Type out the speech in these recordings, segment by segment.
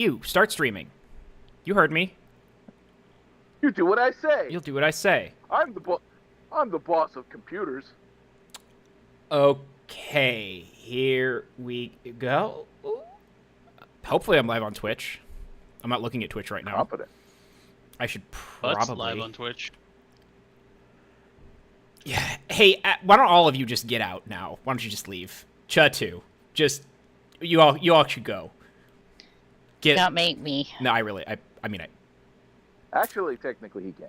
You start streaming. You heard me. You do what I say. You'll do what I say. I'm the boss of computers. Okay, here we go. Hopefully I'm live on Twitch. I'm not looking at Twitch right now. Confident. I should But's probably... live on Twitch. Yeah. Hey, why don't all of you just get out now? Why don't you just leave? Cha too. Just you all should go. Don't make me. No, I mean. Actually, technically, he can.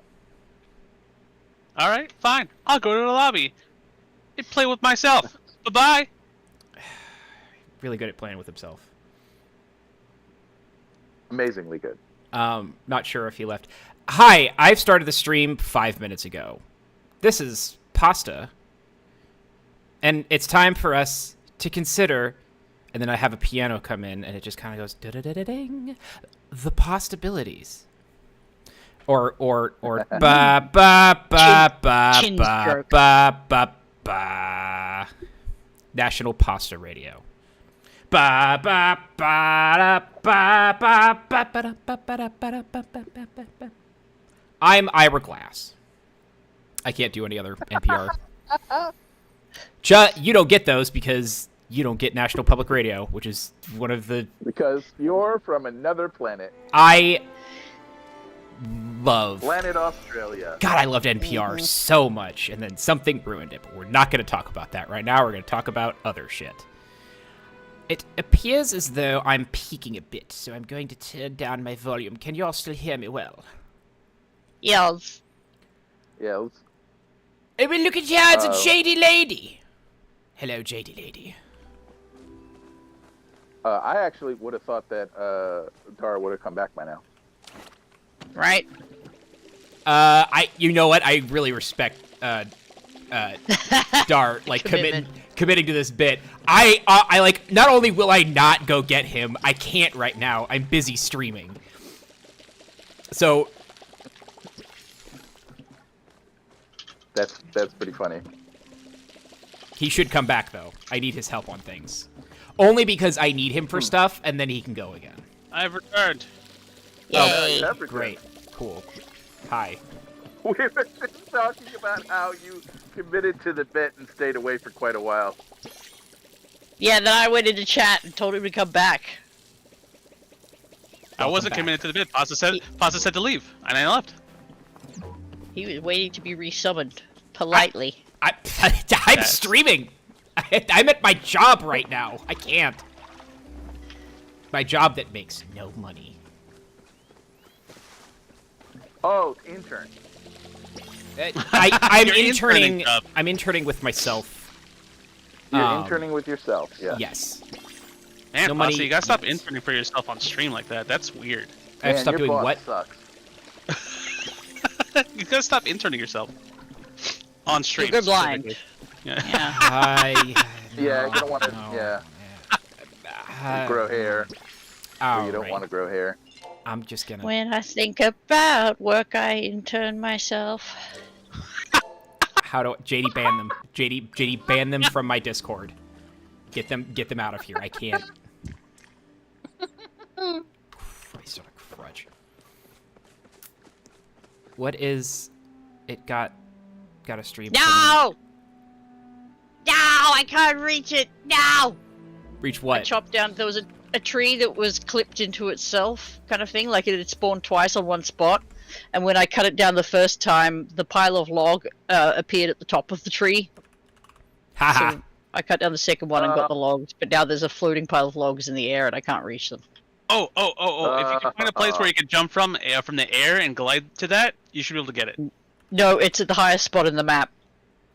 All right, fine. I'll go to the lobby and play with myself. Bye-bye. Really good at playing with himself. Amazingly good. Not sure if he left. Hi, I've started the stream 5 minutes ago. This is Pasta. And it's time for us to consider, and then I have a piano come in, and it just kind of goes da-da-da-da-ding, the possibilities. Or ba ba ba ba ba ba ba ba. National Pasta Radio. Ba ba ba ba ba ba ba ba ba ba ba. I'm Ira Glass. I can't do any other NPR. You don't get those because you don't get National Public Radio, which is one of the... Because you're from another planet. I love... Planet Australia. God, I loved NPR so much, and then something ruined it, but we're not going to talk about that right now. We're going to talk about other shit. It appears as though I'm peaking a bit, so I'm going to turn down my volume. Can you all still hear me well? Yes. Yeah. I mean, look at you, it's a JD lady. Hello, JD lady. I actually would have thought that Dara would have come back by now. Right. You know what? I really respect Dart, like committing to this bit. I like, not only will I not go get him, I can't right now. I'm busy streaming. So That's pretty funny. he should come back though. I need his help on things. Only because I need him for stuff, and then he can go again. I've returned. Yay. Oh, Great. Cool. Hi. We were just talking about how you committed to the bit and stayed away for quite a while. Yeah, then I went into chat and told him to come back. I wasn't committed to the bit. Pasta said to leave, and I left. He was waiting to be resummoned politely. I'm streaming. I'm at my job right now. I can't. My job that makes no money. Oh, intern. I'm You're interning. interning. I'm interning with myself. You're interning with yourself, yeah. Yes. Man, No Pasta, money. you gotta stop interning for yourself on stream like that. That's weird. I have to Man, stop your doing boss what? Sucks. You gotta stop interning yourself on stream. You're blind. specifically. Yeah. Yeah. Yeah, you don't want to. No. Yeah, grow hair. Or you don't want to grow hair. I'm just gonna. When I think about work, I intern myself. How do JD ban them? JD ban them from my Discord. Get them out of here. I can't. Christ on a crutch. What is it got a stream? No! No! I can't reach it! No! Reach I what? chopped down. There was a tree that was clipped into itself, kind of thing. Like it had spawned twice on one spot. And when I cut it down the first time, the pile of log appeared at the top of the tree. Haha. So I cut down the second one and got the logs, but now there's a floating pile of logs in the air and I can't reach them. Oh! If you can find a place where you can jump from the air and glide to that, you should be able to get it. No, it's at the highest spot in the map.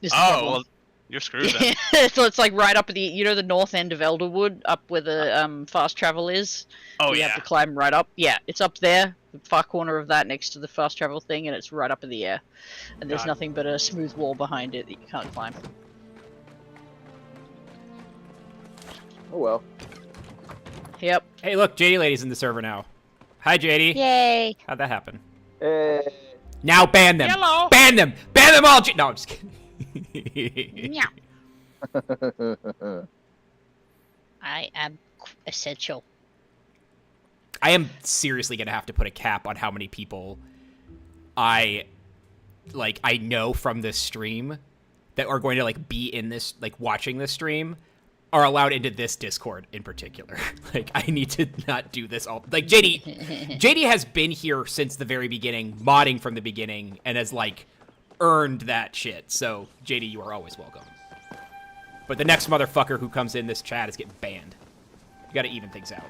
is the Oh, problem. well, you're screwed then. So it's like right up at the, the north end of Elderwood, up where the fast travel is. Oh, You yeah. have to climb right up. Yeah, it's up there, the far corner of that next to the fast travel thing, and it's right up in the air. And there's God. nothing but a smooth wall behind it that you can't climb. Oh well. Yep. Hey, look, JD lady's in the server now. Hi, JD. Yay! How'd that happen? Hey. Now ban them. Hello. Ban them. Ban them all. No, I'm just kidding. I am essential. I am seriously gonna have to put a cap on how many people I know from this stream that are going to like be in this, like watching this stream, are allowed into this Discord in particular. Like, I need to not do this all. Like, JD has been here since the very beginning, modding from the beginning, and has like earned that shit. So, JD, you are always welcome. But the next motherfucker who comes in this chat is getting banned. You got to even things out.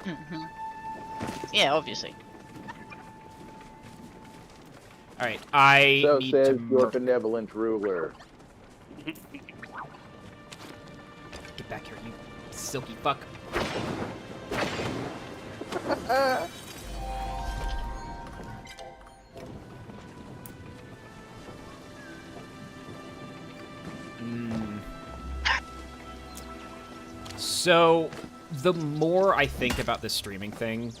Yeah, obviously. All right, I So need says to your benevolent ruler. get back here, you silky fuck. So, the more I think about this streaming thing,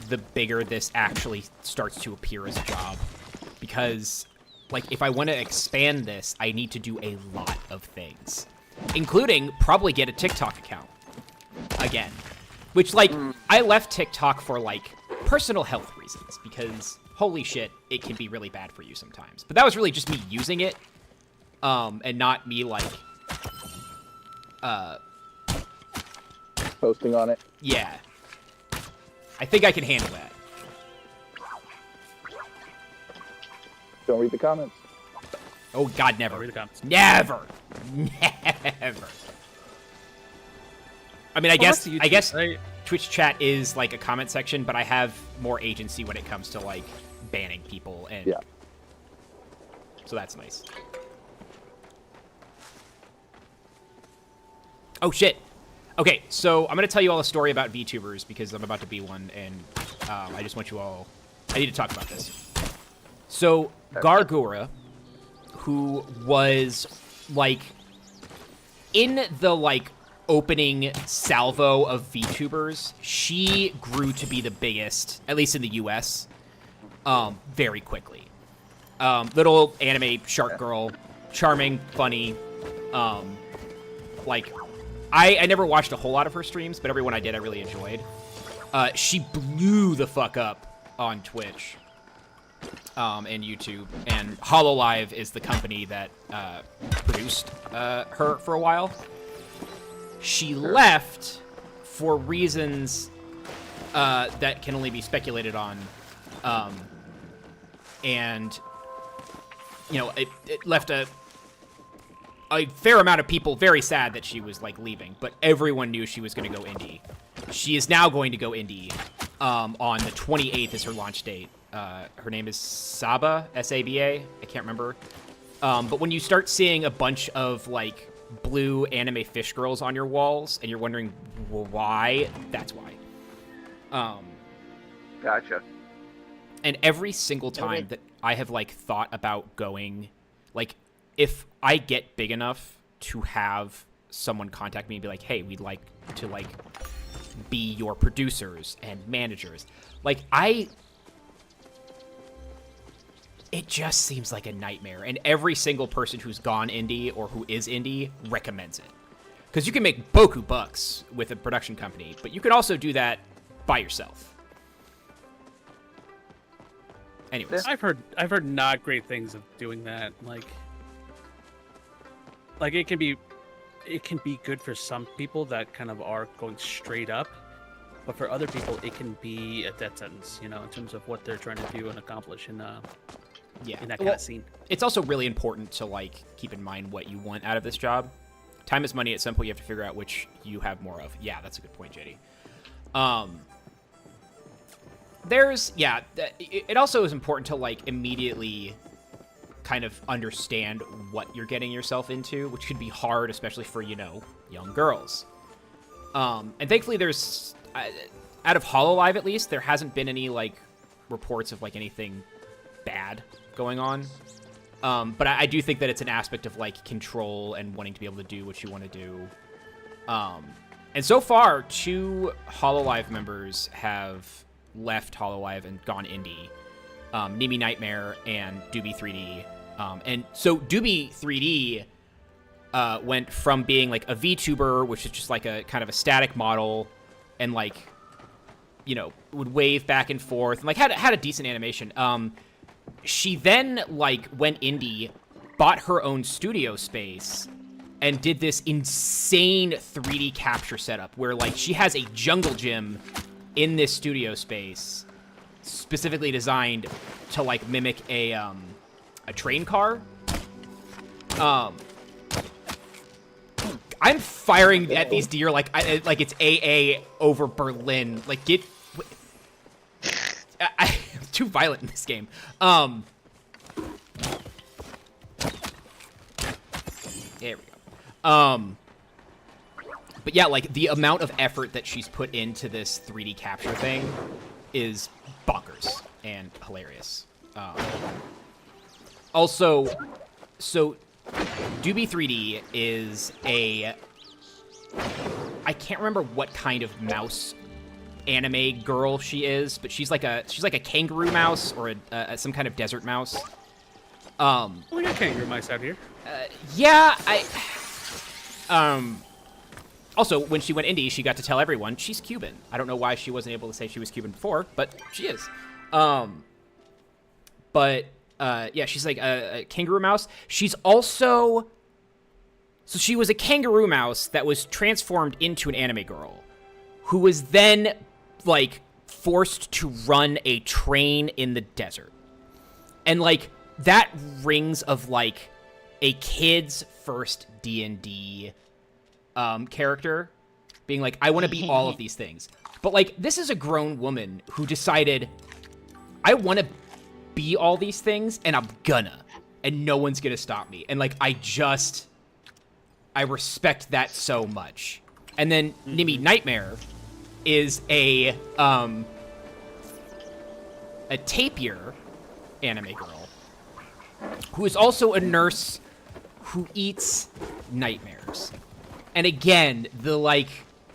the bigger this actually starts to appear as a job. Because, like, if I want to expand this, I need to do a lot of things. Including probably get a TikTok account. Again. Which, like, I left TikTok for, like, personal health reasons. Because, holy shit, it can be really bad for you sometimes. But that was really just me using it. And not me, like, Posting on it. yeah. I think I can handle that. Don't read the comments. Oh, God, never. I'll read the comments. Never. Never. I mean, I guess Right? Twitch chat is like a comment section, but I have more agency when it comes to like banning people, and Yeah. so that's nice. Oh shit. Okay, so I'm gonna tell you all a story about VTubers because I'm about to be one, and I just want you all. I need to talk about this. So Gargura, who was like in the like opening salvo of VTubers, she grew to be the biggest, at least in the US, very quickly. Little anime shark girl, charming, funny. Like, I never watched a whole lot of her streams, but every one I did I really enjoyed. She blew the fuck up on Twitch and YouTube, and Hololive is the company that produced her for a while. She left for reasons that can only be speculated on, and you know, it left a fair amount of people very sad that she was like leaving, but everyone knew she was going to go indie. She is now going to go indie. On the 28th is her launch date. Her name is Saba, S-A-B-A. I can't remember. But when you start seeing a bunch of like blue anime fish girls on your walls, and you're wondering why, that's why. Gotcha. And every single time that I have like thought about going, like, if I get big enough to have someone contact me and be like, hey, we'd like to like be your producers and managers, like, it just seems like a nightmare. And every single person who's gone indie or who is indie recommends it. Because you can make boku bucks with a production company, but you can also do that by yourself. Anyways. I've heard not great things of doing that. Like it can be good for some people that kind of are going straight up, but for other people it can be a death sentence, you know, in terms of what they're trying to do and accomplish in that kind of scene. It's also really important to like keep in mind what you want out of this job. Time is money. At some point you have to figure out which you have more of. Yeah, that's a good point, JD. It also is important to like immediately kind of understand what you're getting yourself into, which could be hard, especially for, you know, young girls. And thankfully there's, out of Hololive at least, there hasn't been any like reports of like anything bad going on. But I do think that it's an aspect of like control and wanting to be able to do what you want to do. And so far, 2 Hololive members have left Hololive and gone indie. Nimi Nightmare and Doobie 3D. And so Doobie 3D went from being like a VTuber, which is just like a kind of a static model, and like would wave back and forth, and like had a decent animation. She then like went indie, bought her own studio space, and did this insane 3D capture setup where like she has a jungle gym in this studio space, specifically designed to like mimic a train car. I'm firing at these deer like it's AA over Berlin. Like get. I'm too violent in this game. There we go. But yeah, like the amount of effort that she's put into this 3D capture thing is bonkers and hilarious. Also, so Doobie 3D is I can't remember what kind of mouse anime girl she is, but she's like a kangaroo mouse or some kind of desert mouse. We got kangaroo mice out here. Yeah, also, when she went indie, she got to tell everyone she's Cuban. I don't know why she wasn't able to say she was Cuban before, but she is. Yeah, she's like a kangaroo mouse. She's also... So she was a kangaroo mouse that was transformed into an anime girl, who was then, like, forced to run a train in the desert. And, like, that rings of, like, a kid's first D&D character being like, I want to be all of these things. But, like, this is a grown woman who decided, I want to be all these things, and I'm gonna. And no one's gonna stop me. And, like, I respect that so much. And then Nimi Nightmare is a tapir anime girl who is also a nurse who eats nightmares. And again, the like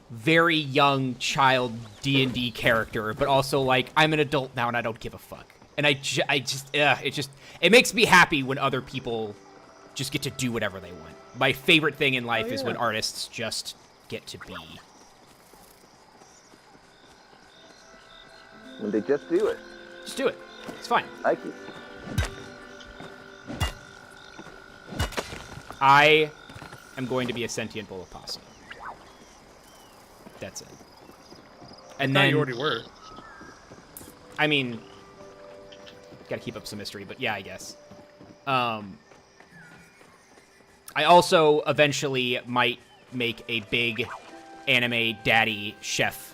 very young child D&D character, but also like I'm an adult now and I don't give a fuck. And it makes me happy when other people just get to do whatever they want. My favorite thing in life is when artists just get to be. When they just do it. Just do it. It's fine. Like it. I am going to be a sentient bowl of pasta. That's it. And No, then you already were. I mean, gotta keep up some mystery, but yeah, I guess. I also eventually might make a big anime daddy chef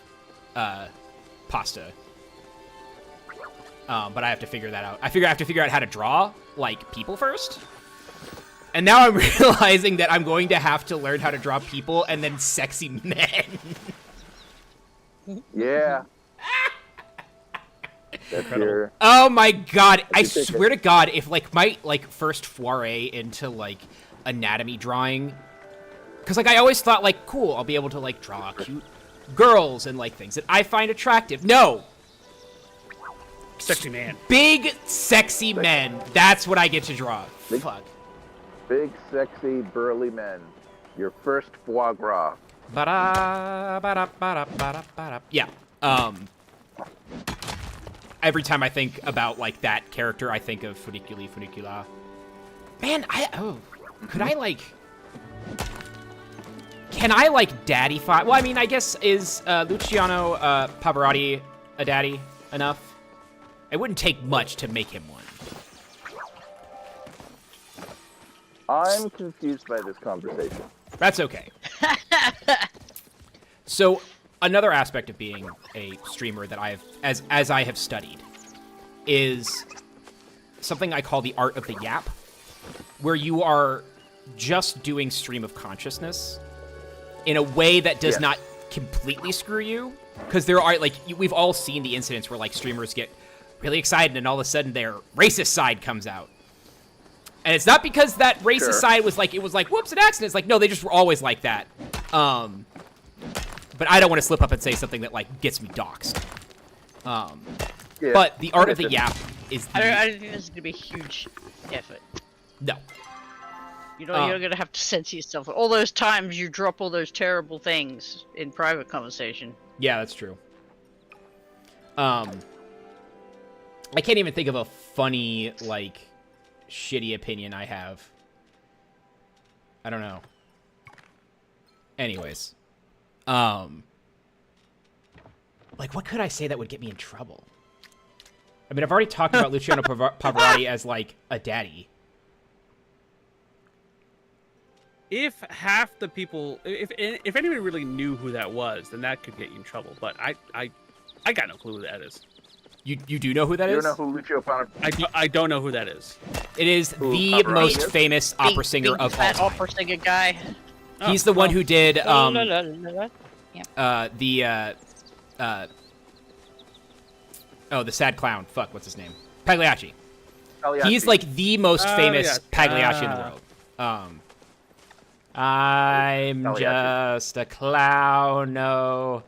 pasta. But I have to figure that out. I have to figure out how to draw, like, people first. And now I'm realizing that I'm going to have to learn how to draw people and then sexy men. Yeah. That's your... Oh my god, I swear to god, if like my like first foray into like anatomy drawing, because like I always thought like, cool, I'll be able to like draw cute girls and like things that I find attractive. No, Sexy man. big sexy men. That's what I get to draw. Fuck. Big, sexy, burly men. Your first foie gras. Ba-da, ba-da, ba-da, ba-da, ba-da. Yeah. Every time I think about like that character, I think of Funicula. Man, could I like? Can I like daddy-fy? Well, I mean, I guess is Luciano Pavarotti a daddy enough? It wouldn't take much to make him one. I'm confused by this conversation. That's okay. So, another aspect of being a streamer that as I have studied, is something I call the art of the yap, where you are just doing stream of consciousness in a way that does not completely screw you. Because there are, like, we've all seen the incidents where, like, streamers get really excited and all of a sudden their racist side comes out. And it's not because that racist side was like, it was like, whoops, an accident. It's like, no, they just were always like that. But I don't want to slip up and say something that, like, gets me doxxed. But the art of the yap is the... I don't think this is going to be a huge effort. No. You know, you're going to have to censor yourself. All those times you drop all those terrible things in private conversation. Yeah, that's true. I can't even think of a funny, like, shitty opinion I have. I don't know. Anyways. Like, what could I say that would get me in trouble? I mean, I've already talked about Luciano Pavarotti as, like, a daddy. If half the people, if anybody really knew who that was, then that could get you in trouble. But I got no clue who that is. You do know who that You is? don't know who Lucio Pavarotti? I don't know who that is. It is Who the Pavarotti most is? famous opera singer big of all fat time. opera singer guy. He's the one who did La, la, la, la, la. the sad clown. Fuck, what's his name? Pagliacci. Pagliacci. He's like the most famous yes. Pagliacci in the world. I'm Pagliacci. just a clown, oh,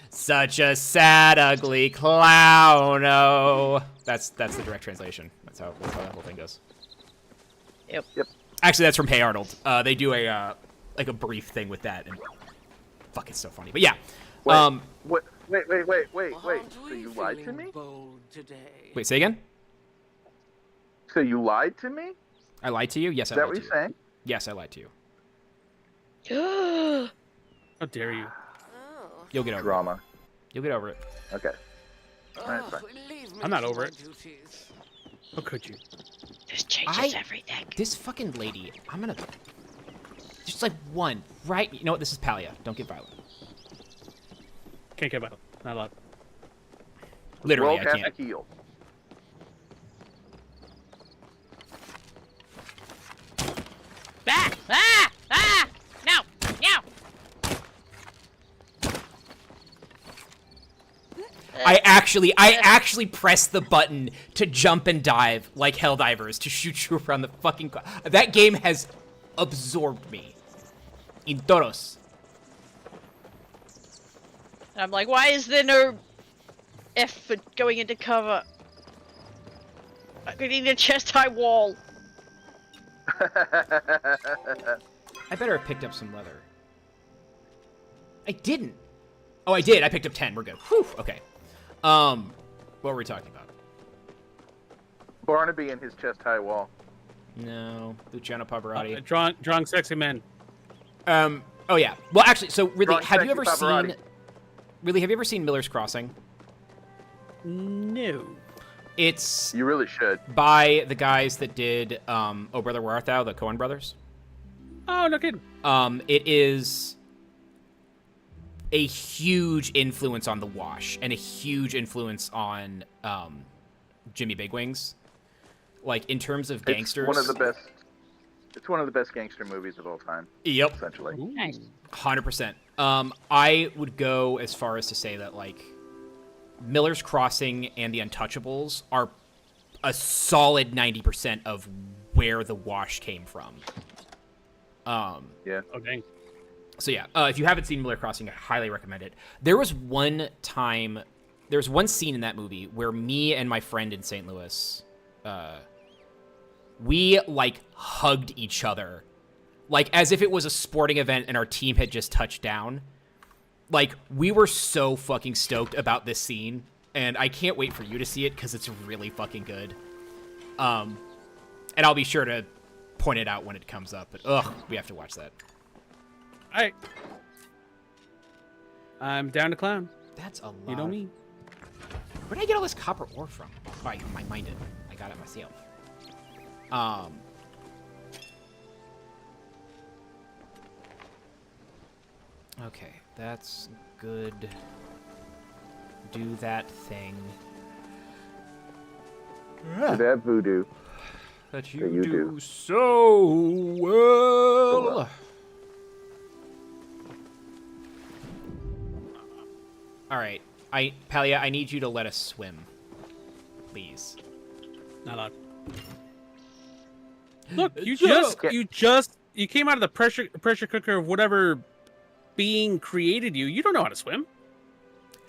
such a sad, ugly clown, oh. That's the direct translation. That's how that whole thing goes. Yep. Actually, that's from Hey Arnold. They do a like a brief thing with that, and fuck, it's so funny. But yeah, Wait. So you lied to me? wait, say again. So you lied to me? I lied to you? Yes, Is I that lied what to you're you. saying? Yes, I lied to you. How dare you? You'll get over it. Drama. You'll get over it. Okay. Alright, fine. I'm not over it. How could you? This changes everything. This fucking lady, I'm gonna... Just like one, right? You know what? This is Palia. Don't get violent. Can't get about. Not allowed. Literally, Roll I cast can't. a heal. Ah! Ah! Ah! No! No! I actually pressed the button to jump and dive like Helldivers to shoot you around the fucking... That game has absorbed me. In todos. And I'm like, why is there no F for going into cover? I'm getting a chest-high wall. I better have picked up some leather. I didn't. Oh, I did. I picked up 10. We're good. Whew. Okay. What were we talking about? Barnaby and his chest-high wall. No. Luciano Pavarotti. Drawing sexy men. Oh yeah. Well, actually, so really, Drawing have you sexy ever Pavarotti. seen... Really, have you ever seen Miller's Crossing? No. It's You really should. by the guys that did Oh Brother Where Art Thou, the Coen brothers. Oh, no kidding. It is a huge influence on The Wash and a huge influence on Jimmy Big Wings. Like, in terms of gangsters. It's one of the best. It's one of the best gangster movies of all time, Yep. essentially. Nice. 100%. I would go as far as to say that, like, Miller's Crossing and The Untouchables are a solid 90% of where The Wash came from. Yeah. Oh, dang. So yeah, if you haven't seen Miller Crossing, I highly recommend it. There was one scene in that movie where me and my friend in St. Louis, we, like, hugged each other. Like, as if it was a sporting event and our team had just touched down. Like, we were so fucking stoked about this scene, and I can't wait for you to see it, because it's really fucking good. And I'll be sure to point it out when it comes up, but ugh, we have to watch that. Alright. I'm down to clown. That's a lot. You know me. Where did I get all this copper ore from? Oh, I mined it. I got it myself. Okay, that's good. Do that thing. That voodoo. That you do. so well. All right, Palia, I need you to let us swim, please. Not allowed. Look, you came out of the pressure cooker of whatever being created you. You don't know how to swim.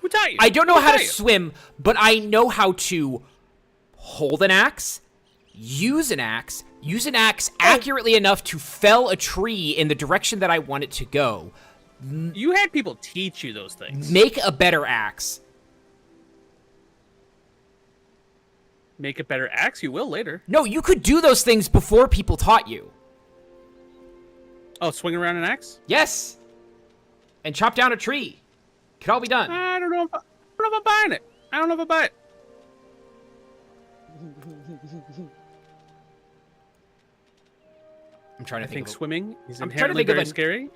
Who taught you? I don't know Who how to taught you? swim, but I know how to hold an axe, use an axe accurately enough to fell a tree in the direction that I want it to go, You had people teach you those things. make a better axe, make a better axe, you will later. No, you could do those things before people taught you. Oh, swing around an axe? Yes. And chop down a tree. Could all be done. I don't know if I'm buying it. I don't know if I buy it. I'm trying I to think think. swimming is I'm trying to inherently think of very a- scary.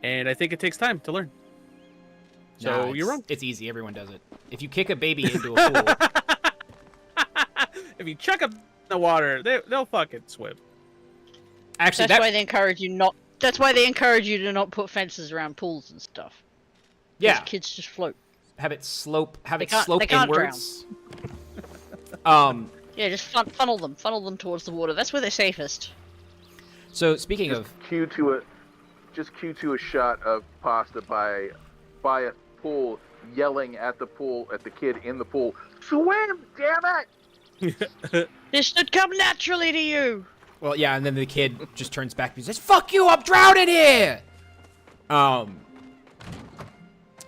And I think it takes time to learn. So you're wrong. It's easy. Everyone does it. If you kick a baby into a pool, If you chuck them in the water, they'll fucking swim. actually, That's why they encourage you not. That's why they encourage you to not put fences around pools and stuff. 'Cause yeah, kids just float. have it slope. Have it can't- slope they can't inwards. Yeah, just funnel them towards the water. That's where they're safest. So speaking Just of, cue to a shot of Pasta by a pool, yelling at the kid in the pool. Swim, damn it! This should come naturally to you. well, yeah, and then the kid just turns back and says, "Fuck you! I'm drowning here."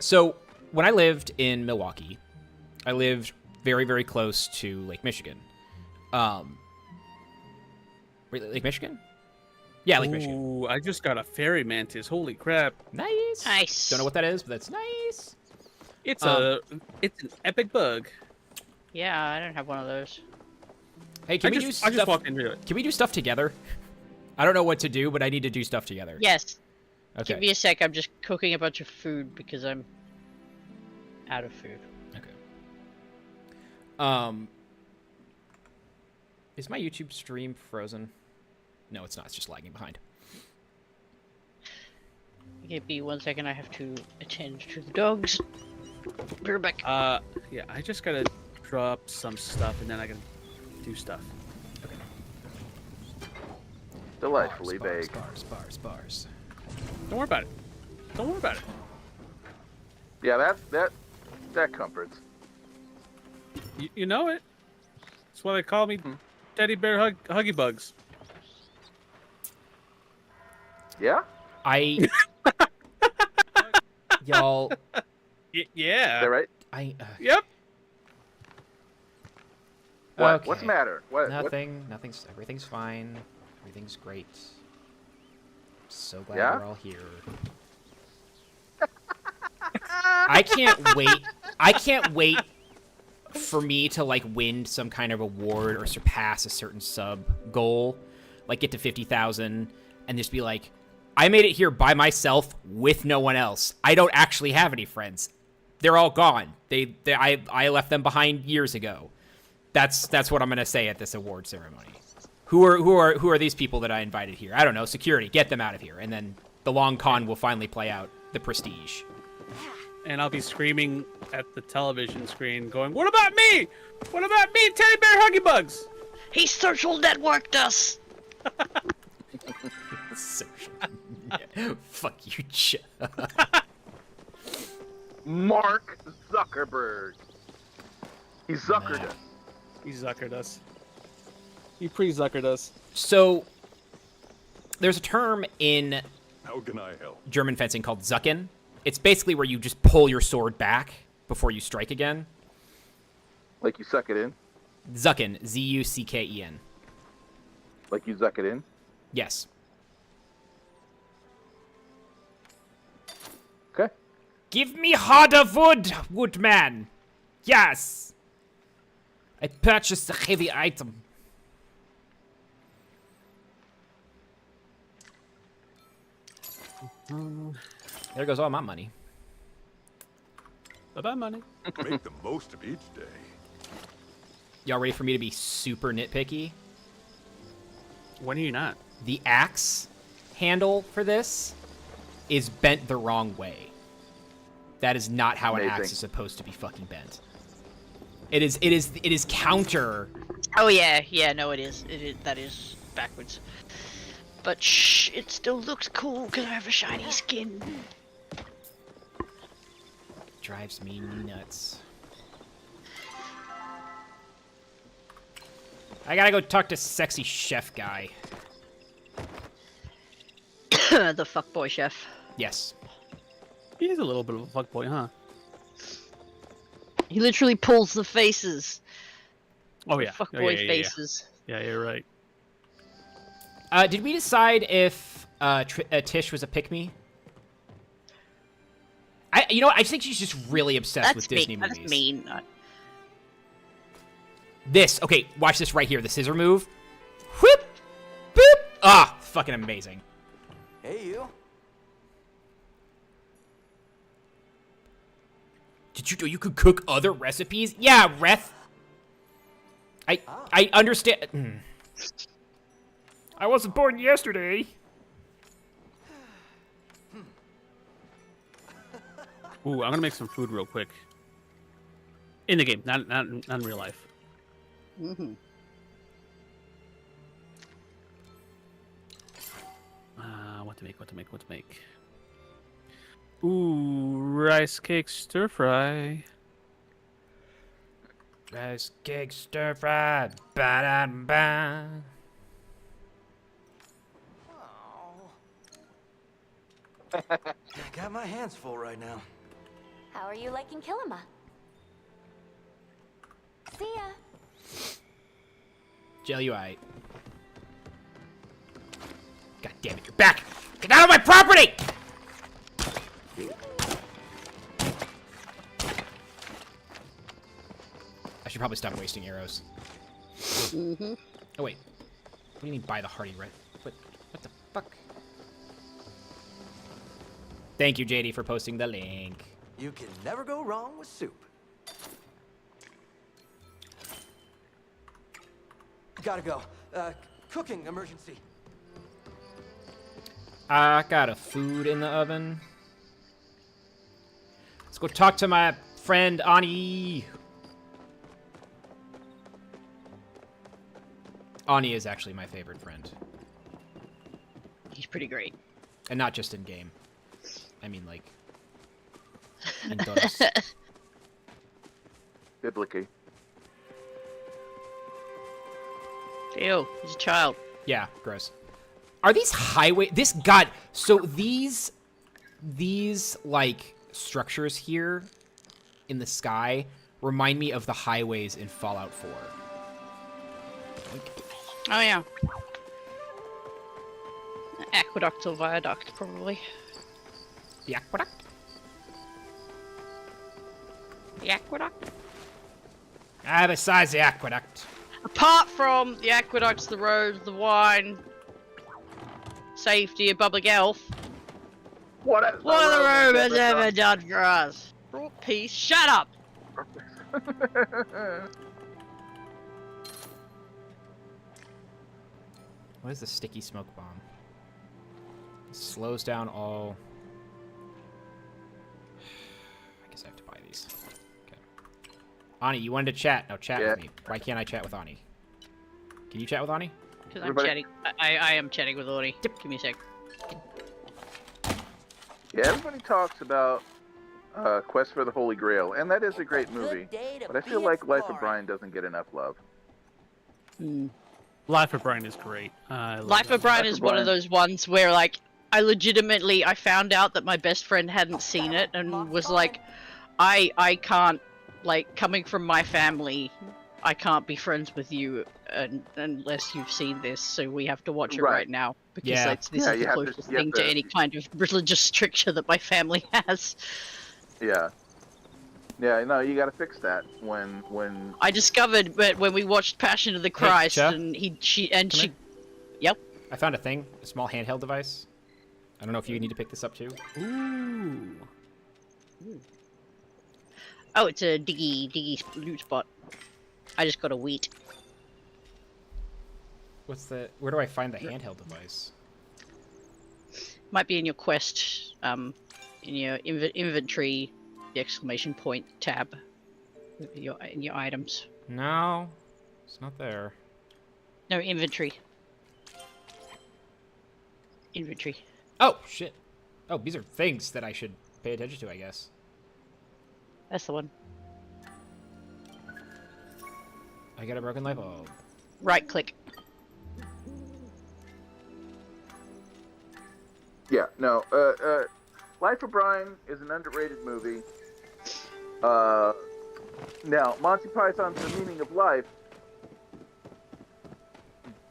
So when I lived in Milwaukee, I lived very, very close to Lake Michigan. Wait, Lake Michigan? Yeah, Lake Michigan. Ooh, I just got a fairy mantis. Holy crap. Nice. Nice. Don't know what that is, but that's nice. It's it's an epic bug. Yeah, I don't have one of those. Hey, can we do I stuff? just walked into it. Can we do stuff together? I don't know what to do, but I need to do stuff together. Yes. Okay. Give me a sec. I'm just cooking a bunch of food because I'm out of food. Okay. Is my YouTube stream frozen? No, it's not. It's just lagging behind. Give me 1 second. I have to attend to the dogs. Be right back. Yeah, I just gotta drop some stuff and then I can do stuff. Delightfully Bars, vague. bars. Don't worry about it. Don't worry about it. Yeah, that comforts. You know it. That's why they call me Teddy Bear Huggy Bugs. Yeah? I. Y'all. Yeah. Is that right? Yep. What? Okay. What's the matter? What? Everything's fine. Everything's great. So glad Yeah? we're all here. I can't wait for me to like win some kind of award or surpass a certain sub goal, like get to 50,000 and just be like, I made it here by myself with no one else. I don't actually have any friends. They're all gone. I left them behind years ago. That's what I'm gonna say at this award ceremony. Who are these people that I invited here? I don't know. Security, get them out of here, and then the long con will finally play out. The prestige. And I'll be screaming at the television screen, going, "What about me? What about me, Teddy Bear Huggy Bugs?" He social networked us. Social media. Fuck you, Chuck. Mark Zuckerberg. He zuckered us. He zuckered us. He pre-zuckered us. So, there's a term in How can I help? German fencing called Zucken. It's basically where you just pull your sword back before you strike again. Like you suck it in. Zucken, Z-U-C-K-E-N. Like you zuck it in. Yes. Okay. Give me harder wood, woodman. Yes. I purchased a heavy item. There goes all my money. Bye-bye, money. Make the most of each day. Y'all ready for me to be super nitpicky? When are you not? The axe handle for this is bent the wrong way. That is not how an axe Amazing. is supposed to be fucking bent. It is counter. Oh yeah, no, it is. That is backwards. But shh, it still looks cool because I have a shiny skin. Drives me nuts. I gotta go talk to sexy chef guy. The fuckboy chef. Yes. He's a little bit of a fuckboy, huh? He literally pulls the faces Oh yeah. Fuckboy faces. Yeah, you're right. Did we decide if Tish was a pick-me? You know what? I think she's just really obsessed with Disney movies. That's mean. This, okay, watch this right here. The scissor move. Whoop! Boop! Ah, fucking amazing. Hey, you. Did you know you could cook other recipes? Yeah, Reth. I understand. I wasn't born yesterday. Ooh, I'm gonna make some food real quick. In the game, not in real life. Mm-hmm. What to make? Ooh, rice cake stir fry. Rice cake stir fry. Ba-da-ba. I got my hands full right now. How are you liking Kilima? See ya. Jill, you aight. God damn it, you're back! Get out of my property! I should probably stop wasting arrows. Mm-hmm. Oh wait. What do you mean buy the Hardy Red? What the fuck? Thank you, JD, for posting the link. You can never go wrong with soup. Gotta go. Cooking emergency. I got a food in the oven. Let's go talk to my friend Ani. Ani is actually my favorite friend. He's pretty great. And not just in game. I mean, like, in Doros. Biblically. Ew, he's a child. Yeah, gross. Are these highway? This god. So these like structures here in the sky remind me of the highways in Fallout 4. Like, Oh yeah. Aqueduct or viaduct, probably. the aqueduct. The aqueduct? Besides the aqueduct. Apart from the aqueducts, the roads, the wine, safety, and public health, What has what have the Romans ever ever done for us? Brought peace. Shut up! done? What is the sticky smoke bomb? It slows down all. I guess I have to buy these. Okay. Ani, you wanted to chat. Now chat Yeah. with me. Why can't I chat with Ani? Can you chat with Ani? Because I'm Everybody- chatting. I am chatting with Audie. Give me a sec. Yeah, everybody talks about Quest for the Holy Grail, and that is a great movie. But I feel like Life of Brian doesn't get enough love. Life of Brian is great. I love Life that. of Brian Life is of one of Brian. those ones where, like, I found out that my best friend hadn't seen it and was like, I can't, like, coming from my family, I can't be friends with you unless you've seen this, so we have to watch it Right. right now. Because Yeah. this Yeah, is you the have to- closest you have thing to to- any kind of religious stricture that my family has. Yeah. Yeah, no, you gotta fix that when I discovered but when we watched Passion of the Christ Chuck. and Come she here. I found a thing, a small handheld device. I don't know if you need to pick this up too. Ooh. Oh, it's a diggy loot spot. I just got a wheat. What's the? Where do I find the handheld device? Might be in your quest, in your inventory, the exclamation point tab, in your items. No, it's not there. No, inventory. Inventory. Oh shit! Oh, these are things that I should pay attention to, I guess. That's the one. I got a broken light bulb. Right click. Yeah, no. Life of Brian is an underrated movie. Now, Monty Python's The Meaning of Life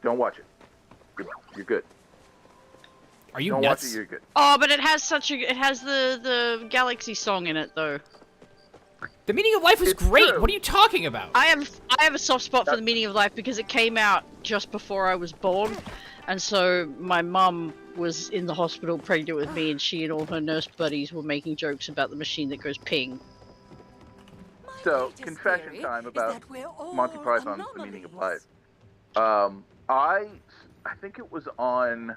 Don't watch it. You're good. Are you Don't nuts? watch it. You're good. Oh, but it has the Galaxy song in it though. The Meaning of Life was It's great. true. What are you talking about? I have a soft spot for the Meaning of Life because it came out just before I was born, and so my mum was in the hospital pregnant with me, and she and all her nurse buddies were making jokes about the machine that goes ping. So, confession time about Monty Python's The Meaning of Life. I think it was on,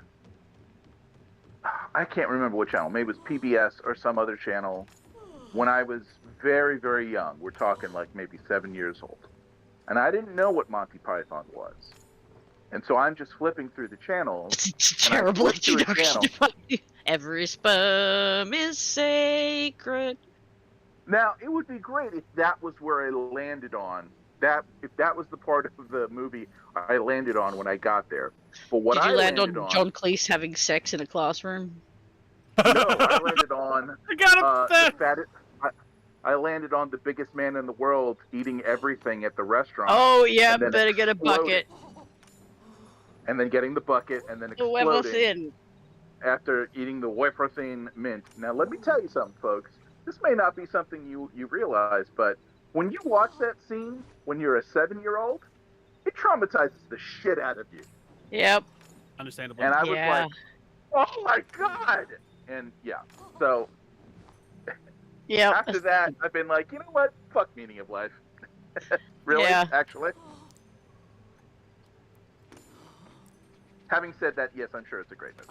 I can't remember what channel. Maybe it was PBS or some other channel. When I was very, very young, we're talking like maybe 7 years old, and I didn't know what Monty Python was, and so I'm just flipping through the channels. It's a And I terrible flipped to a introduction. Every sperm is sacred. Now, it would be great if that was where I landed on. That if that was the part of the movie I landed on when I got there. But what Did you I land landed on John Cleese having sex in a classroom? No, I landed on I got him the fattest. I landed on the biggest man in the world eating everything at the restaurant. Oh yeah, And then better get a exploding. bucket. And then getting the bucket and then The Weber exploding thin. after eating the wafer thin mint. Now, let me tell you something, folks. This may not be something you realize, but when you watch that scene when you're a 7-year-old, it traumatizes the shit out of you. Yep. Understandable. And I Yeah. was like, oh my God! And yeah, so Yep. after that, I've been like, you know what? Fuck Meaning of Life. Really? Yeah. Actually? Having said that, yes, I'm sure it's a great movie.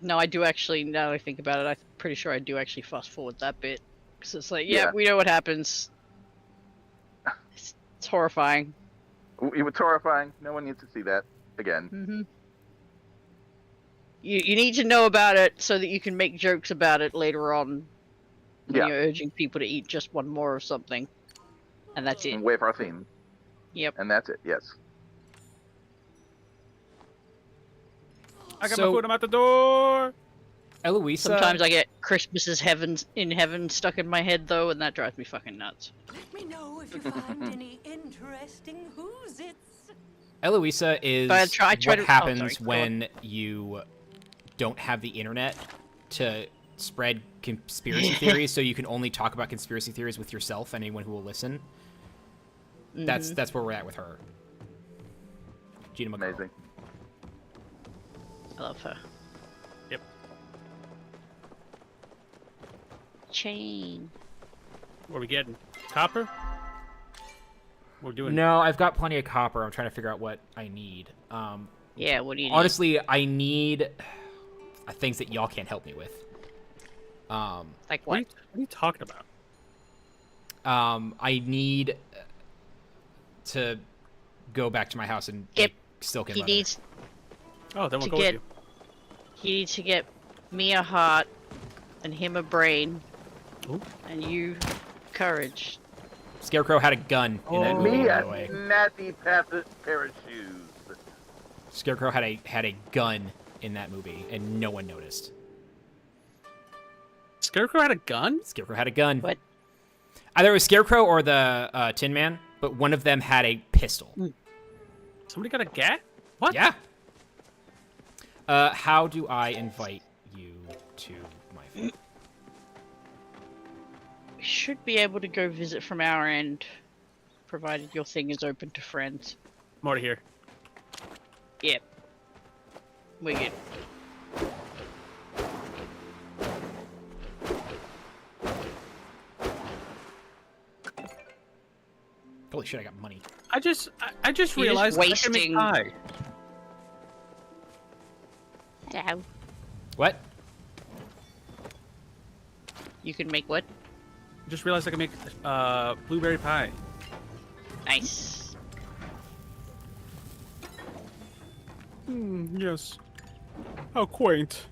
No, I do actually. Now that I think about it, I'm pretty sure I do actually fast forward that bit because it's like, yeah, Yeah. we know what happens. It's horrifying. It was horrifying. No one needs to see that again. Hmm. You need to know about it so that you can make jokes about it later on when Yeah. you're urging people to eat just one more of something, and that's it. And wafer thin. Yep. And that's it, yes. I got So- my foot. I'm out the door. Eloisa. Sometimes I get Christmas in heaven stuck in my head though, and that drives me fucking nuts. Let me know if you find any interesting who's-its. Eloisa is I try what to- oh, happens sorry, go when you don't have the internet to spread conspiracy theories, so you can only talk about conspiracy theories with yourself and anyone who will listen. That's where we're at with her. Gina McGraw. Amazing. I love her. Yep. Chain. What are we getting? Copper? We're doing. No, I've got plenty of copper. I'm trying to figure out what I need. Yeah, what do you need? Honestly, I need things that y'all can't help me with. Like What are, what? what are you talking about? I need to go back to my house and Yep. make silken He leather. needs Oh, then we'll to go get. with He needs to get me a heart, and him a brain, Ooh. and you courage. Scarecrow had a gun in that movie, Me by a the way. snappy pair of shoes. Scarecrow had a gun in that movie, and no one noticed. you. Scarecrow had a gun? Scarecrow had a gun. What? Either it was Scarecrow or the Tin Man, but one of them had a pistol. Somebody got a gat? What? Yeah. How do I invite you to my phone? We should be able to go visit from our end, provided your thing is open to friends. More to here. Yep. We good. Holy shit, I got money. I just You're realized just I can make wasting- pie. Hello. What? You can make what? Just realized I can make blueberry pie. Nice. Yes. How quaint.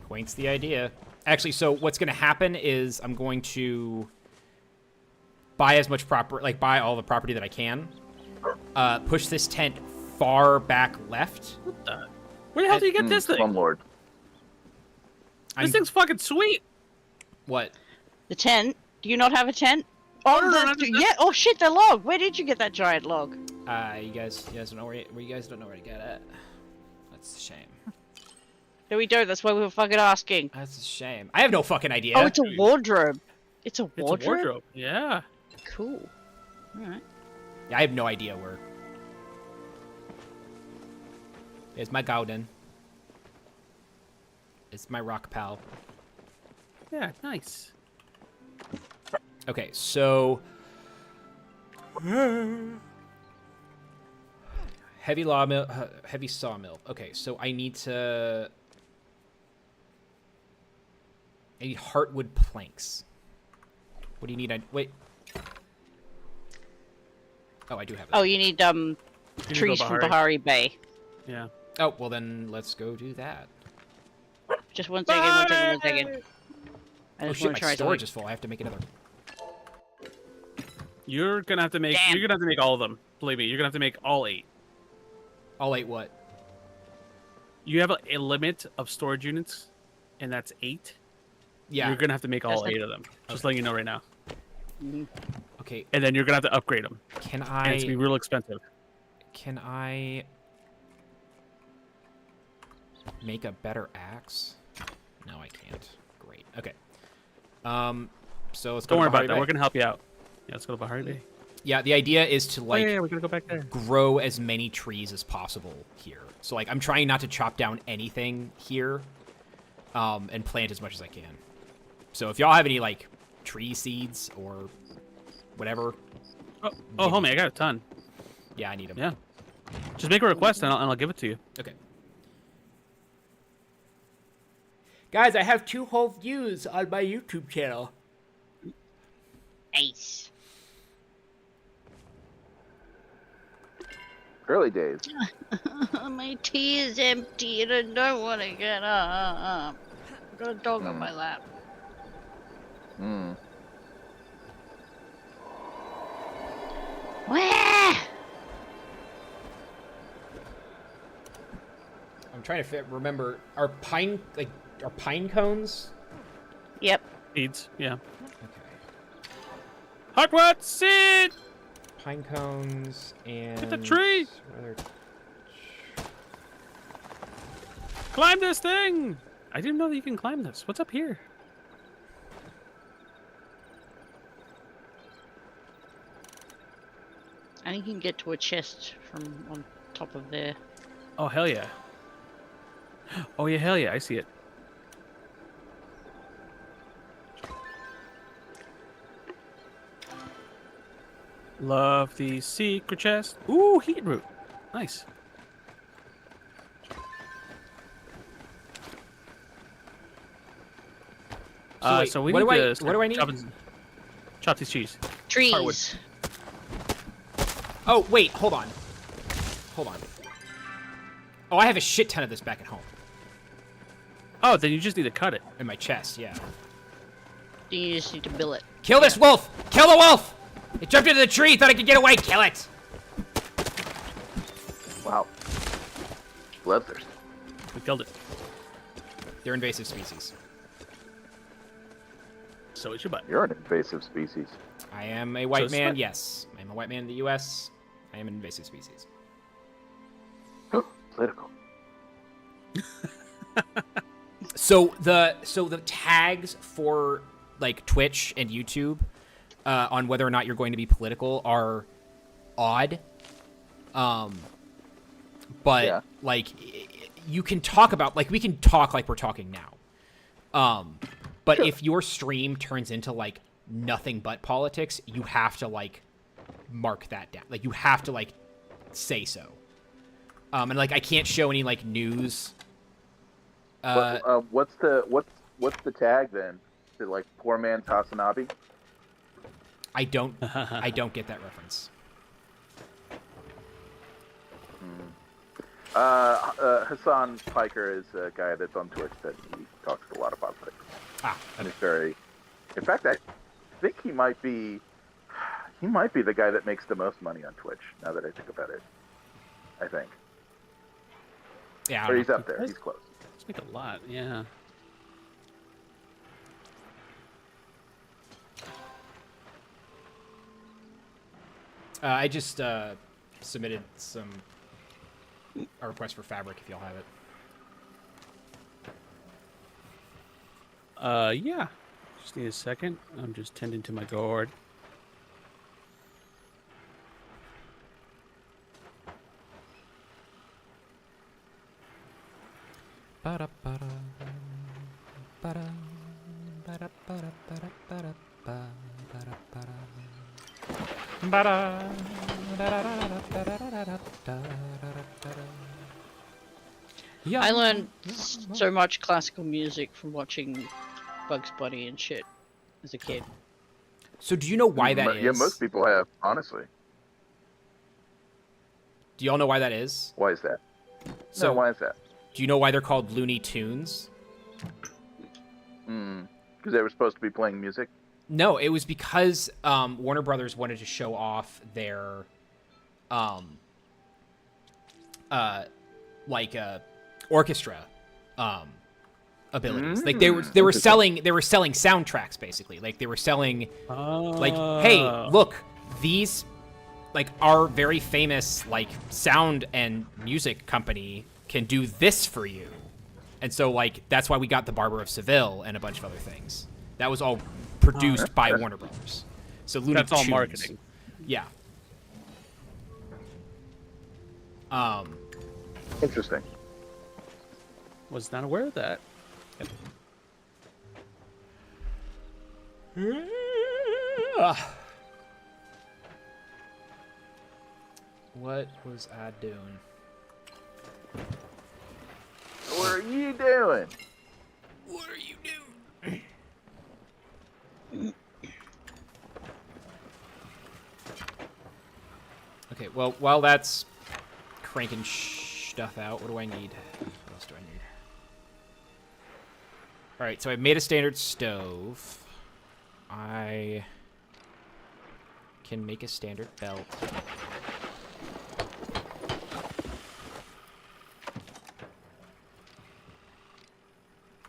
Quaint's the idea. Actually, so what's going to happen is I'm going to buy as much buy all the property that I can. Push this tent far back left. What the? Where the hell do you get this thing? Slumlord. This thing's fucking sweet. What? The tent? Do you not have a tent? Oh, no, no, yeah. Oh shit, the log. Where did you get that giant log? You guys don't know where you guys don't know where to get it. That's a shame. No, we don't. That's why we were fucking asking. That's a shame. I have no fucking idea. Oh, it's a wardrobe. It's a It's a wardrobe. wardrobe. Yeah. Cool. All right. Yeah, I have no idea where. It's my Gauden. It's my rock pal. Yeah. Nice. Okay, so heavy sawmill. Okay, so I need heartwood planks. What do you need? Wait. Oh, I do have that. Oh, you need You need to go trees from Bahari. Bahari Bay. Yeah. Oh, well then let's go do that. Just one second. One second. One second. I Oh just shit, want my to try storage something. is full. I have to make another. You're gonna have to make. Damn. You're gonna have to make all of them. Believe me, you're gonna have to make all 8. I'll eat what? You have a limit of storage units, and that's 8. Yeah. You're gonna have to make all That's 8 of them. Just letting you know right now. Okay. And then you're gonna have to upgrade them, Can and it's gonna be I? real expensive. Can I make a better axe? No, I can't. Great. Okay. So let's go. Don't worry to about Bahari that. Bay. We're gonna help you out. Yeah, let's go to Bahari Bay. Yeah, the idea is to like yeah, we're gonna go back there. grow as many trees as possible here. So like I'm trying not to chop down anything here, and plant as much as I can. So if y'all have any like tree seeds or whatever, Oh, homie, I got a ton. yeah, I need them. Yeah. Just make a request, and I'll give it to you. Okay. Guys, I have 2 whole views on my YouTube channel. Nice. Early days. My tea is empty and I don't want to get up. I've got a dog on my lap. Hmm. Where? I'm trying to remember. Are pine cones? Yep. Seeds. Yeah. Okay. Hardwood seed. Pine cones and the tree! what other- Climb this thing. I didn't know that you can climb this. What's up here? And you can get to a chest from on top of there. Oh hell yeah. Oh yeah, hell yeah. I see it. Love the secret chest. Ooh, heat root. Nice. wait, So we what need do I- to what start do I need? Chop these cheese. Trees. Oh wait, hold on. Hold on. Oh, I have a shit ton of this back at home Oh, then you just need to cut it. in my chest. Yeah. You just need to bill it. Kill this wolf! Kill the wolf! It jumped into the tree. Thought I could get away. Kill it. Wow. Bloodthirst. We killed it. They're invasive species. So it's your butt. You're an invasive species. I am a white So man. sweat. Yes, I am a white man in the U.S. I am an invasive species. Political. So the tags for like Twitch and YouTube on whether or not you're going to be political are odd. But Yeah. like you can talk about like we can talk like we're talking now. But Sure. if your stream turns into like nothing but politics, you have to like mark that down. Like you have to like say so. And like I can't show any like news. What's the tag then? Is it like poor man's Hasanabi? I don't get that reference. Hassan Piker is a guy that's on Twitch that he talks a lot about politics. And it's very. In fact, I think he might be the guy that makes the most money on Twitch. Now that I think about it, I think. Yeah. I Or don't he's know. up there. He's close. Let's make a lot. Yeah. I just submitted a request for fabric if y'all have it. Yeah. Just need a second. I'm just tending to my gourd. Yeah. I learned so much classical music from watching Bugs Bunny and shit as a kid. So do you know why that is? Yeah, most people have, honestly. Do y'all know why that is? Why is that? So No, why is that? do you know why they're called Looney Tunes? Because they were supposed to be playing music. No, it was because Warner Brothers wanted to show off their orchestra abilities. Like they were selling soundtracks basically. Like they were selling like, hey, look, these like our very famous like sound and music company can do this for you. And so like that's why we got The Barber of Seville and a bunch of other things. That was all produced by Warner Brothers. So Looney That's all Tunes. marketing. Yeah. Interesting. Was not aware of that. What was I doing? What are you doing? What are you doing? Okay, well, while that's cranking stuff out, what do I need? What else do I need? Alright, so I've made a standard stove. I can make a standard belt.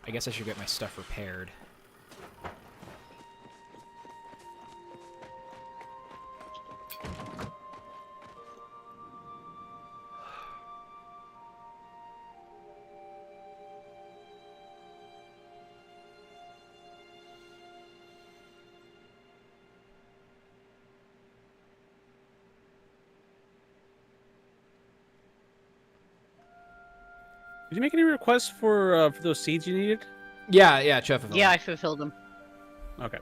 I guess I should get my stuff repaired. Did you make any requests for those seeds you needed? Yeah, Chuff. Yeah, I fulfilled them. Okay.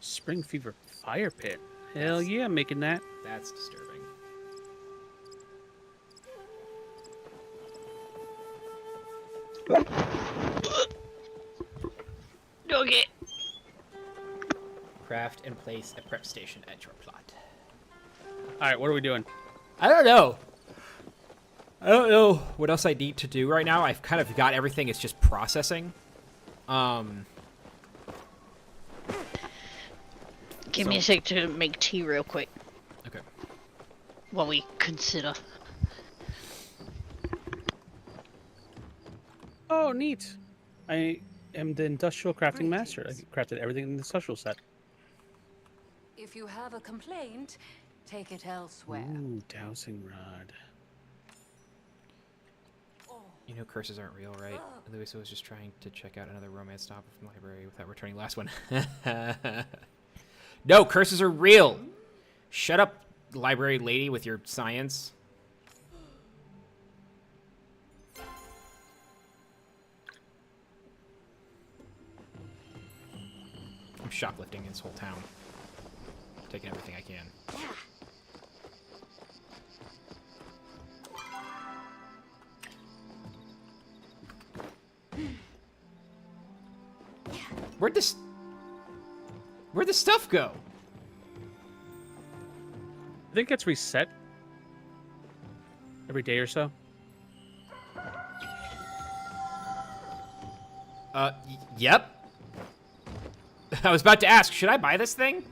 Spring Fever Fire Pit. Hell yeah, I'm making that. That's disturbing. Okay. Craft and place a prep station at your plot. All right, what are we doing? I don't know. I don't know what else I need to do right now. I've kind of got everything. It's just processing. Give me a sec to make tea real quick Okay. while we consider. Oh, neat. I am the industrial crafting master. I crafted everything in the social set. If you have a complaint, take it elsewhere. Ooh, dowsing rod. You know curses aren't real, right? Louis was just trying to check out another romance novel from the library without returning last one. No, curses are real. Shut up, library lady, with your science. I'm shoplifting this whole town. Taking everything I can. Where'd this stuff go? I think it's reset every day or so. Yep. I was about to ask, should I buy this thing?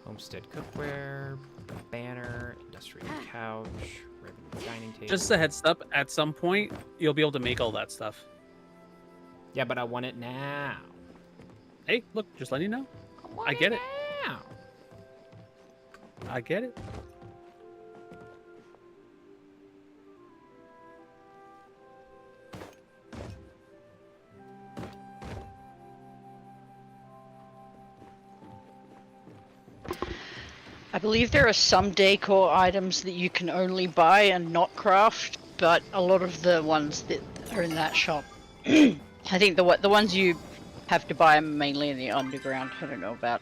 Homestead cookware, banner, Australian couch, regular dining table. Just a heads up, at some point, you'll be able to make all that stuff. Yeah, but I want it now. Hey, look, just letting you know. Want I get it. now. I get it. I believe there are some decor items that you can only buy and not craft, but a lot of the ones that are in that shop, I think the ones you have to buy are mainly in the underground. I don't know about.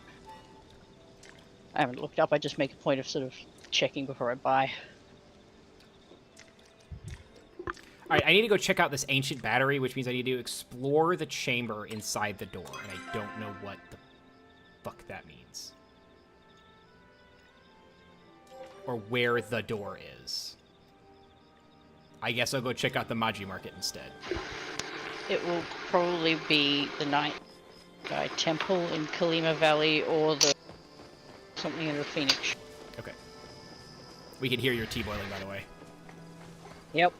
I haven't looked up. I just make a point of sort of checking before I buy. All right, I need to go check out this ancient battery, which means I need to explore the chamber inside the door, and I don't know what the fuck that means. Or where the door is. I guess I'll go check out the Maji Market instead. It will probably be the Night Guy Temple in Kalima Valley or the something in the Phoenix. Okay. We can hear your tea boiling, by the way. Yep.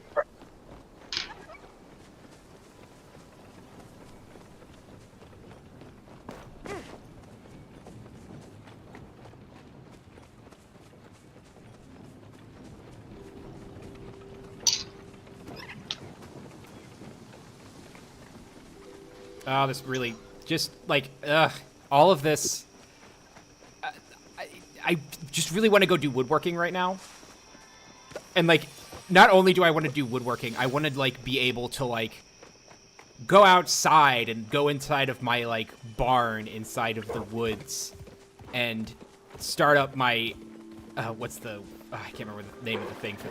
Oh, this really just like all of this. I just really want to go do woodworking right now, and like, not only do I want to do woodworking, I want to like be able to like go outside and go inside of my like barn inside of the woods, and start up my what's the I can't remember the name of the thing for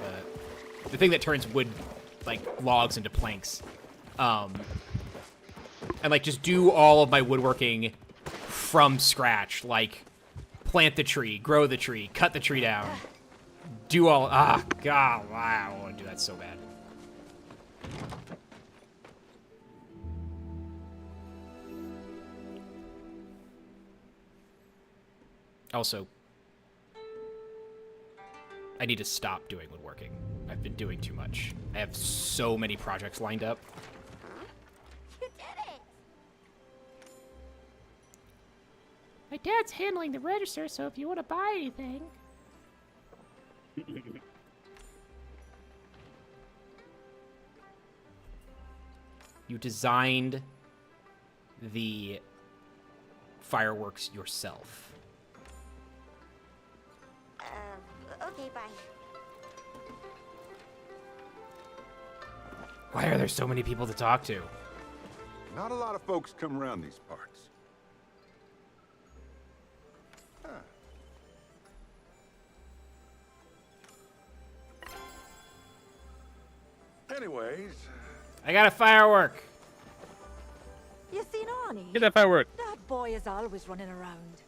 the thing that turns wood like logs into planks. And like just do all of my woodworking from scratch, like plant the tree, grow the tree, cut the tree down, do all. God, wow, I want to do that so bad. Also, I need to stop doing woodworking. I've been doing too much. I have so many projects lined up. You did it! My dad's handling the register, so if you want to buy anything... You designed the fireworks yourself. Okay, bye. Why are there so many people to talk to? Not a lot of folks come around these parts. Huh. Anyways, I got a firework! You seen Arnie? Get that firework. That boy is always running around.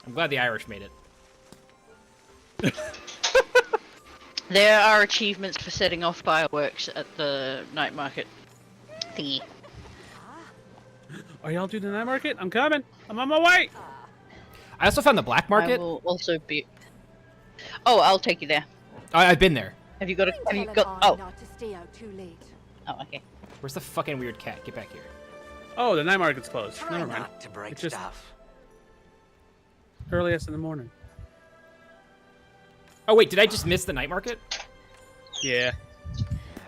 I'm glad the Irish made it. There are achievements for setting off fireworks at the night market thingy. Are y'all doing the night market? I'm coming. I'm on my way. I also found the black I market. will also be. Oh, I'll take you there. I've been there. Have you got a? Have you Telling got? Arnie Oh, not to stay out too late. oh, okay. Where's the fucking weird cat? Get back here. Oh, the night market's closed. Try Never mind. not to break It's just- stuff. Earliest in the morning. Oh wait, did I just miss the night market? Yeah.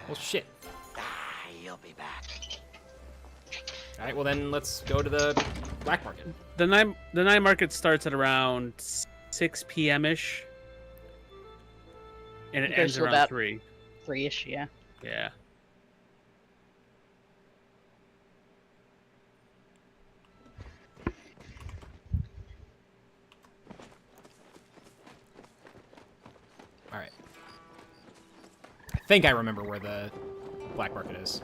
Well, shit. You'll be back. All right, well then let's go to the black market. The night market starts at around 6 p.m. ish, and it It goes ends till around about- 3. 3-ish, yeah. Yeah. All right. I think I remember where the black market is.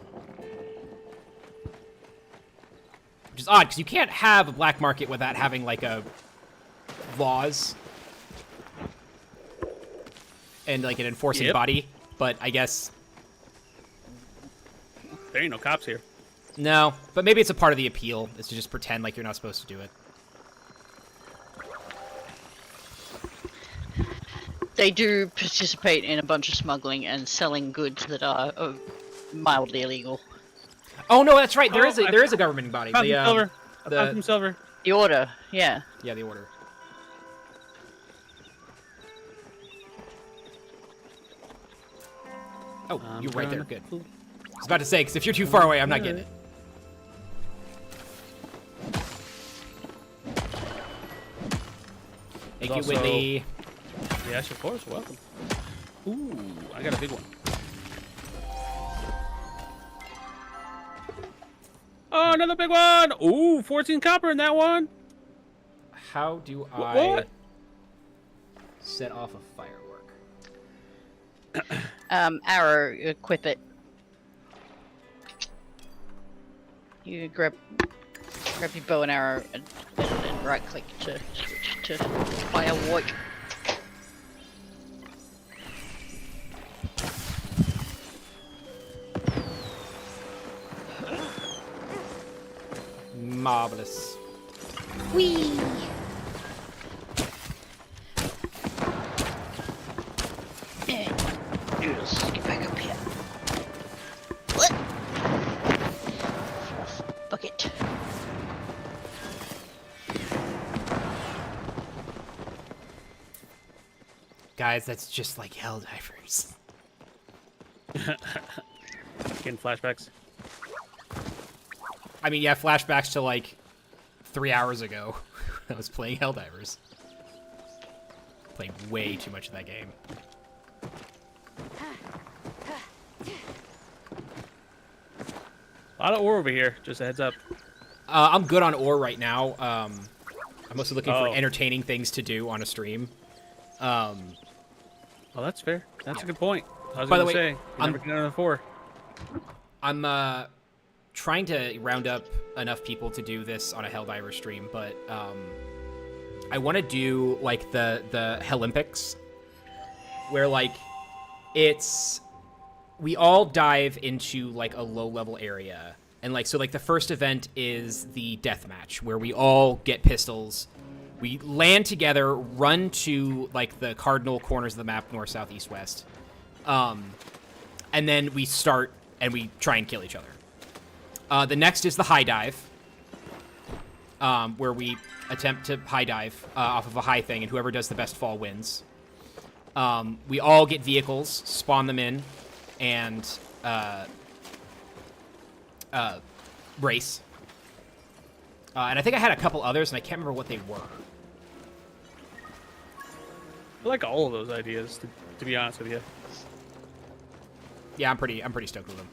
Which is odd, because you can't have a black market without having, like, a laws and, like, an enforcing Yep. body. But I guess... There ain't no cops here. No, but maybe it's a part of the appeal, is to just pretend like you're not supposed to do it. They do participate in a bunch of smuggling and selling goods that are mildly illegal. Oh no, that's right. There Oh, is a I there is a governing body. Found The, some silver. I the- found some silver. The Order, yeah. Yeah, the order. Oh, you're right there. Good. I was about to say, because if you're too far away, I'm not getting it. Thank you, Also- Whitley. Yes, of course. Welcome. Ooh, I got a big one. Oh, another big one! Ooh, 14 copper in that one. How do What? I set off a firework? Arrow, equip it. You grab your bow and arrow and right click to switch to firework. Marvelous. Whee! And let's get back up here. What? Bucket. Guys, that's just like Helldivers. Getting flashbacks. I mean, yeah, flashbacks to like 3 hours ago when I was playing Helldivers. Playing way too much of that game. A lot of ore over here. Just a heads up. I'm good on ore right now. I'm mostly looking for Oh. entertaining things to do on a stream. Oh, that's fair. That's a good point. I was By the gonna way, say, you I'm- never get another 4. I'm trying to round up enough people to do this on a Helldiver stream, but I want to do like the Hellympics, where like it's we all dive into like a low level area, and like so like the first event is the death match where we all get pistols. We land together, run to like the cardinal corners of the map, north, south, east, west, and then we start and we try and kill each other. The next is the high dive, where we attempt to high dive off of a high thing, and whoever does the best fall wins. We all get vehicles, spawn them in, and race. And I think I had a couple others, and I can't remember what they were. I like all of those ideas, to be honest with you. Yeah, I'm pretty stoked with them.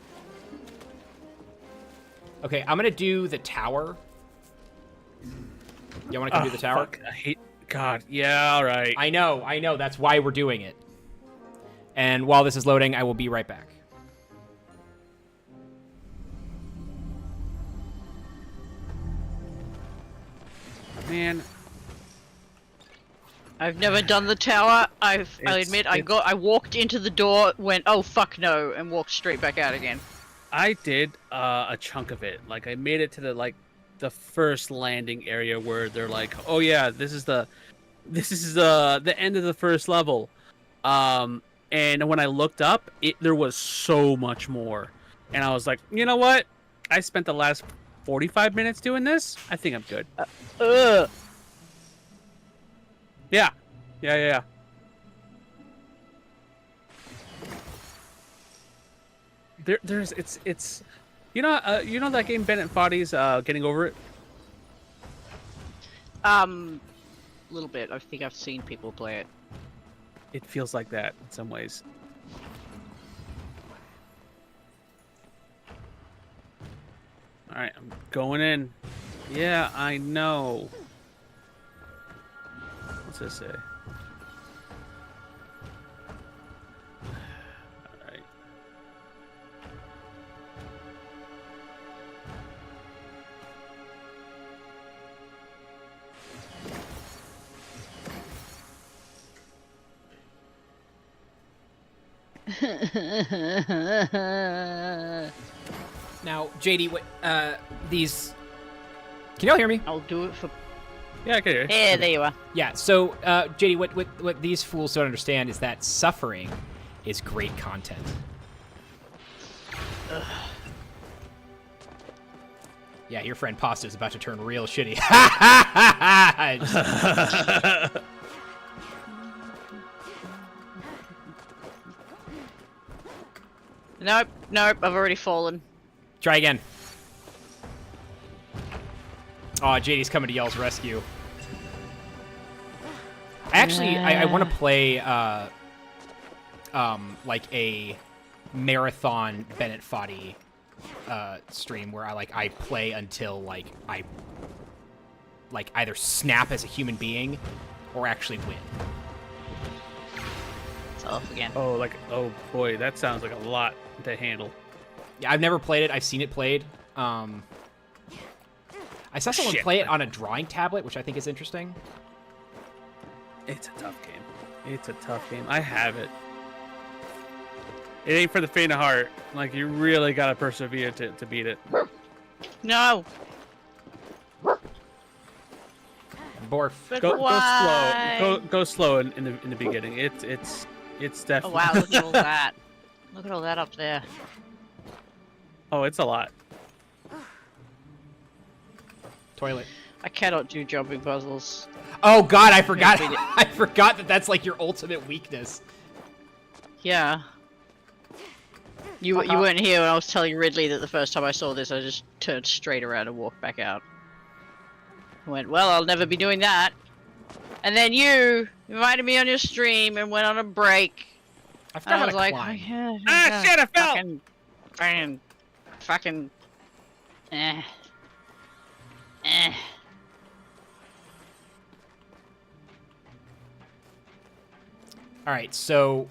Okay, I'm gonna do the tower. You want to come do the tower? Fuck, I hate. God, yeah, all right. I know. That's why we're doing it. And while this is loading, I will be right back. Man, I've never done the tower. I'll It's- admit, it's- I walked into the door, went, oh fuck no, and walked straight back out again. I did a chunk of it. Like I made it to the first landing area where they're like, "Oh yeah, this is the end of the first level." And when I looked up, there was so much more. And I was like, "You know what? I spent the last 45 minutes doing this. I think I'm good." Ugh. Yeah. Yeah. It's you know that game Bennett Foddy's Getting Over It? A little bit. I think I've seen people play it. It feels like that in some ways. All right, I'm going in. Yeah, I know. What's this say? All right. Now, JD, what these? Can y'all hear me? I'll do it for. Yeah, I can hear you. Yeah, there you are. Yeah. So, JD, what these fools don't understand is that suffering is great content. Yeah, your friend Pasta is about to turn real shitty. Nope, nope, I've already fallen. Try again. Oh, JD's coming to y'all's rescue. Actually, I want to play like a marathon Bennett Foddy stream where I play until I either snap as a human being or actually win. It's off again. Oh boy, that sounds like a lot to handle. Yeah, I've never played it. I've seen it played. I saw someone play it on a drawing tablet, which I think is interesting. It's a tough game. It's a tough game. I have it. It ain't for the faint of heart. Like, you really gotta persevere to beat it. No! Borf. But Go why? slow. Go slow in the beginning. It's Oh definitely. wow, look at all that. Look at all that up there. Oh, it's a lot. Toilet. I cannot do jumping puzzles. Oh God, I forgot. beat it. I forgot that that's like your ultimate weakness. Yeah. You weren't here when I was telling Ridley that the first time I saw this, I just turned straight around and walked back out. I went, well, I'll never be doing that. And then you invited me on your stream and went on a break. I And forgot I how was to like, climb. Ah, shit, I fell! Fucking. Eh. All right, so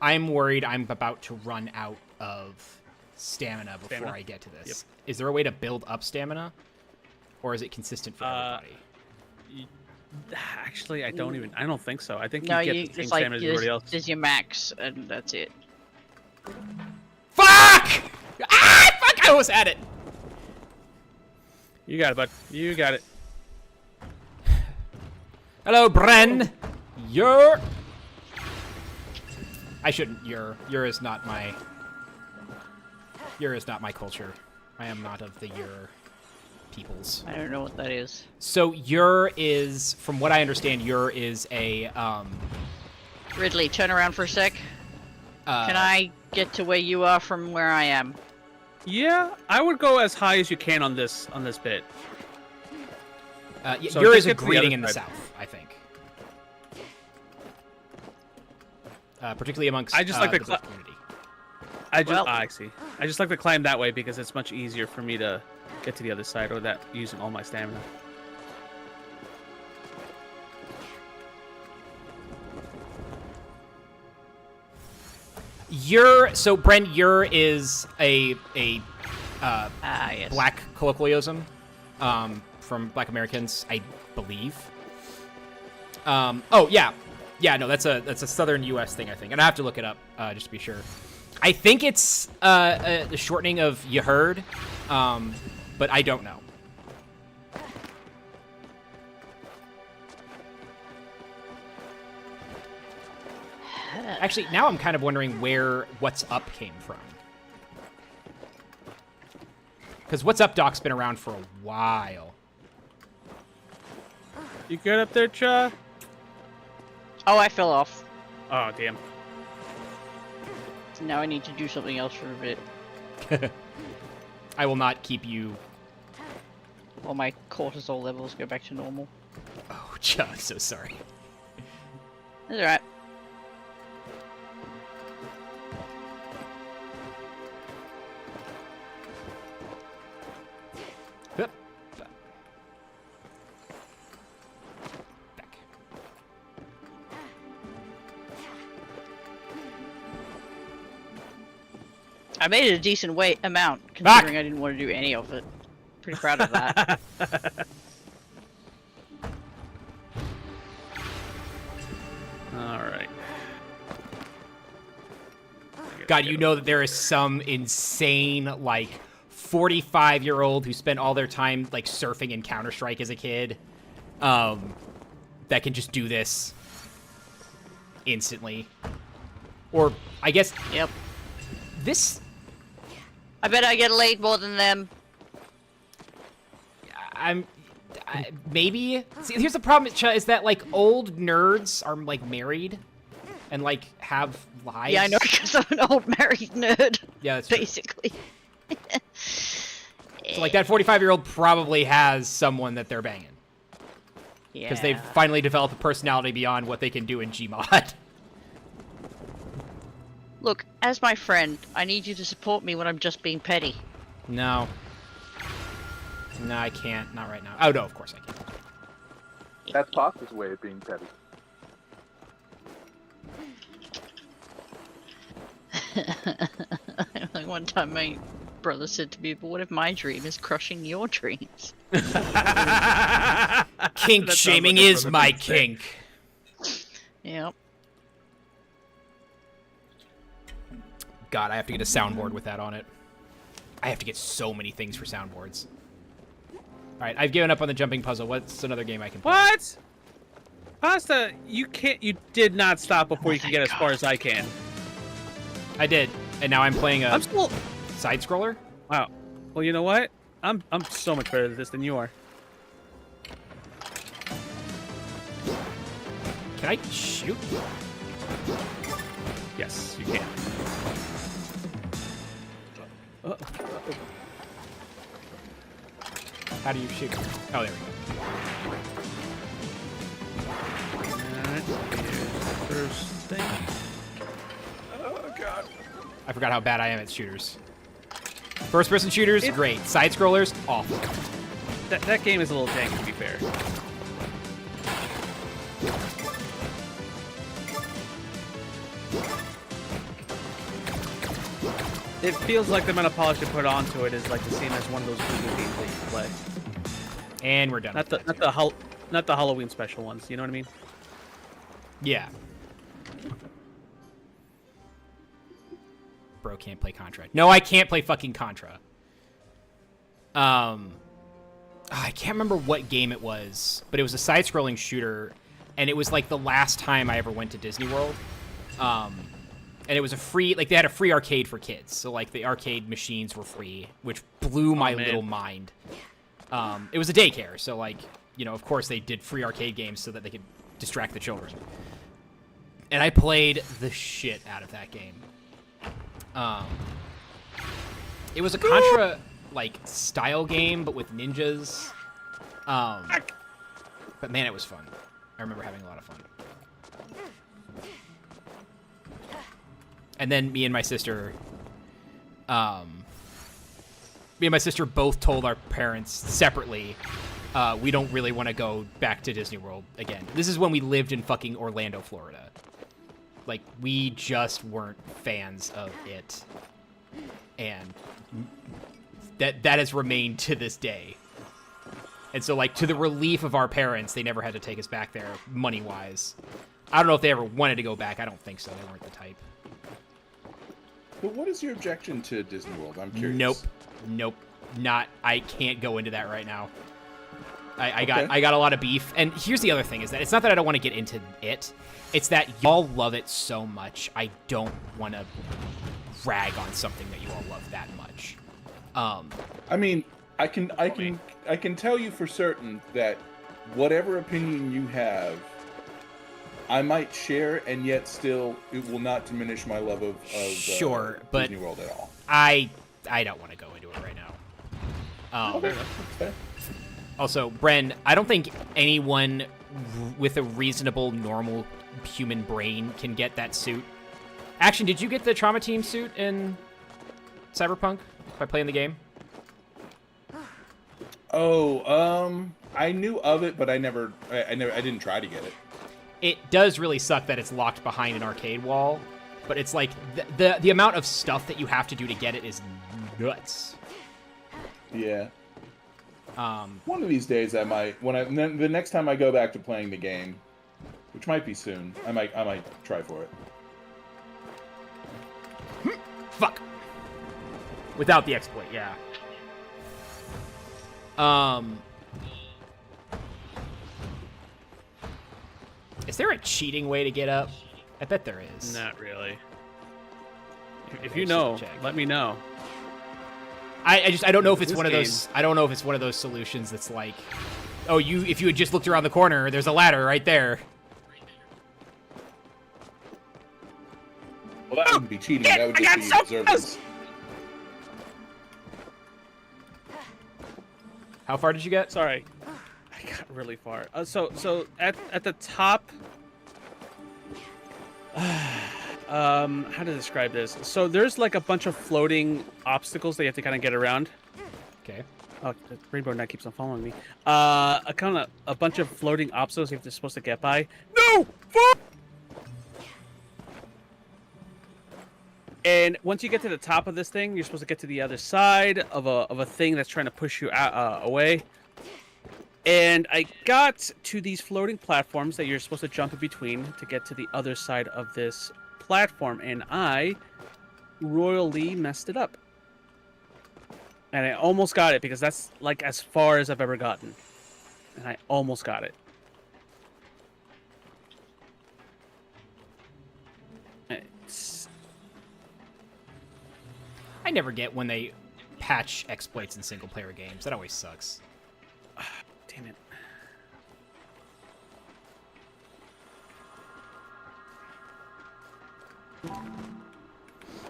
I'm worried I'm about to run out of stamina before Stamina? I get to this. Yep. Is there a way to build up stamina, or is it consistent for everybody? Actually, I don't think so. I think No, you get you the same it's like stamina as everybody else. there's your max, and that's it. Fuck! Ah, fuck! I almost had it. You got it, bud. You got it. Hello, Bren. You're. I shouldn't. You're is not my. You're is not my culture. I am not of the Ur peoples. I don't know what that is. So Ur is, from what I understand, Ur is a Ridley, turn around for a sec. uh, Can I get to where you are from where I am? Yeah, I would go as high as you can on this bit. So Ur just is a get to the greeting other in the side. south, I think. Particularly amongst I just like the the Bliff community. I see. I just like to climb that way because it's much easier for me to get to the other side without using all my stamina. So Bren, Ur is a Yes. black colloquialism from Black Americans, I believe. Oh yeah, no, that's a southern U.S. thing, I think, and I have to look it up just to be sure. I think it's the shortening of "you heard," but I don't know. Actually, now I'm kind of wondering where "What's Up" came from. Because "What's Up" Doc's been around for a while. You good up there, Cha? Oh, I fell off. Oh, damn. Now I need to do something else for a bit. I will not keep you. While my cortisol levels go back to normal. Oh, Chuck, I'm so sorry. That's alright. Hup. Back. I made it a decent amount, considering I didn't want to do any of it. Pretty proud of that. All right. God, you know that there is some insane, like, 45-year-old who spent all their time, like, surfing in Counter-Strike as a kid. that can just do this instantly. Or, I guess, Yep. this... I bet I get laid more than them. Maybe. See, here's the problem, is that, like, old nerds are, like, married and, like, have lives. Yeah, I know, because I'm an old married nerd. Yeah, that's true. basically. So, like, that 45-year-old probably has someone that they're banging. Yeah. Because they've finally developed a personality beyond what they can do in Gmod. Look, as my friend, I need you to support me when I'm just being petty. No. No, I can't. Not right now. Oh, no, of course I can't. That's Pasta's way of being petty. Like one time my brother said to me, but what if my dream is crushing your dreams? Kink That sounds shaming like a is brother my thing to say. kink. Yep. God, I have to get a soundboard with that on it. I have to get so many things for soundboards. Alright, I've given up on the jumping puzzle. What's another game I can play? What? Pasta, you can't. You did not stop before you can get as far as I can. I did, and now I'm playing a I'm still. side-scroller? Wow. Well, you know what? I'm so much better at this than you are. Can I shoot? Yes, you can. How do you shoot? Oh, there we go. Alright, here's the first thing. I forgot how bad I am at shooters. First-person shooters, great. Side-scrollers, awful. That game is a little jank, to be fair. It feels like the amount of polish they put onto it is like the same as one of those video games that you play. And we're done. Not with the that. not the Halloween special ones. You know what I mean? Yeah. Bro can't play Contra. No, I can't play fucking Contra. I can't remember what game it was, but it was a side-scrolling shooter, and it was like the last time I ever went to Disney World. And it was a free, like they had a free arcade for kids, so like the arcade machines were free, which blew my little mind. It was a daycare, so like, you know, of course they did free arcade games so that they could distract the children. And I played the shit out of that game. It was a Contra like style game, but with ninjas. But man, it was fun. I remember having a lot of fun. And then me and my sister both told our parents separately, we don't really want to go back to Disney World again. This is when we lived in fucking Orlando, Florida. Like, we just weren't fans of it. And that has remained to this day. And so, like, to the relief of our parents, they never had to take us back there, money-wise. I don't know if they ever wanted to go back. I don't think so. They weren't the type. But what is your objection to Disney World? I'm curious. Nope. Not. I can't go into that right now. I got a lot of beef. And here's the other thing: is that it's not that I don't want to get into it. It's that y'all love it so much. I don't want to rag on something that you all love that much. I mean, I can tell you for certain that whatever opinion you have, I might share, and yet still it will not diminish my love of sure, but Disney World at all. I don't want to go into it right now. Okay, that's fair. Also, Bren, I don't think anyone with a reasonable, normal human brain can get that suit. Action, did you get the Trauma Team suit in Cyberpunk by playing the game? Oh, I knew of it, but I didn't try to get it. It does really suck that it's locked behind an arcade wall, but it's like the amount of stuff that you have to do to get it is nuts. Yeah. One of these days, I might. The next time I go back to playing the game, which might be soon, I might try for it. Fuck. Without the exploit, yeah. Is there a cheating way to get up? I bet there is. Not really. If Okay, you so know, check. let me know. I don't know if it's This one of those. I don't know if it's one of those solutions that's like, oh, if you had just looked around the corner, there's a ladder right there. Well, that wouldn't be cheating. That would just be observance. How far did you get? Sorry, I got really far. So at the top. How to describe this? So there's like a bunch of floating obstacles that you have to kind of get around. Okay. Oh, the Rainbow Knight keeps on following me. A bunch of floating obstacles you're supposed to get by. No! Fuck! And once you get to the top of this thing, you're supposed to get to the other side of a thing that's trying to push you away. And I got to these floating platforms that you're supposed to jump in between to get to the other side of this platform, and I royally messed it up. And I almost got it because that's like as far as I've ever gotten. And I almost got it. I never get when they patch exploits in single-player games. That always sucks. Damn it.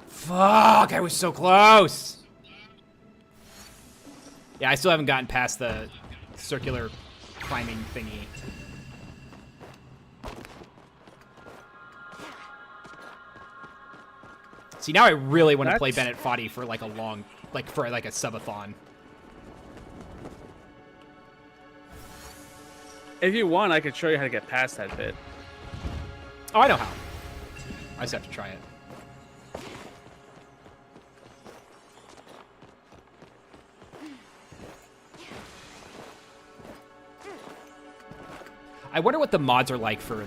Fuck, I was so close. Yeah, I still haven't gotten past the circular climbing thingy. See, now I really want to play Bennett Foddy for like a long, for like a subathon. If you want, I could show you how to get past that bit. Oh, I know how. I just have to try it. I wonder what the mods are like for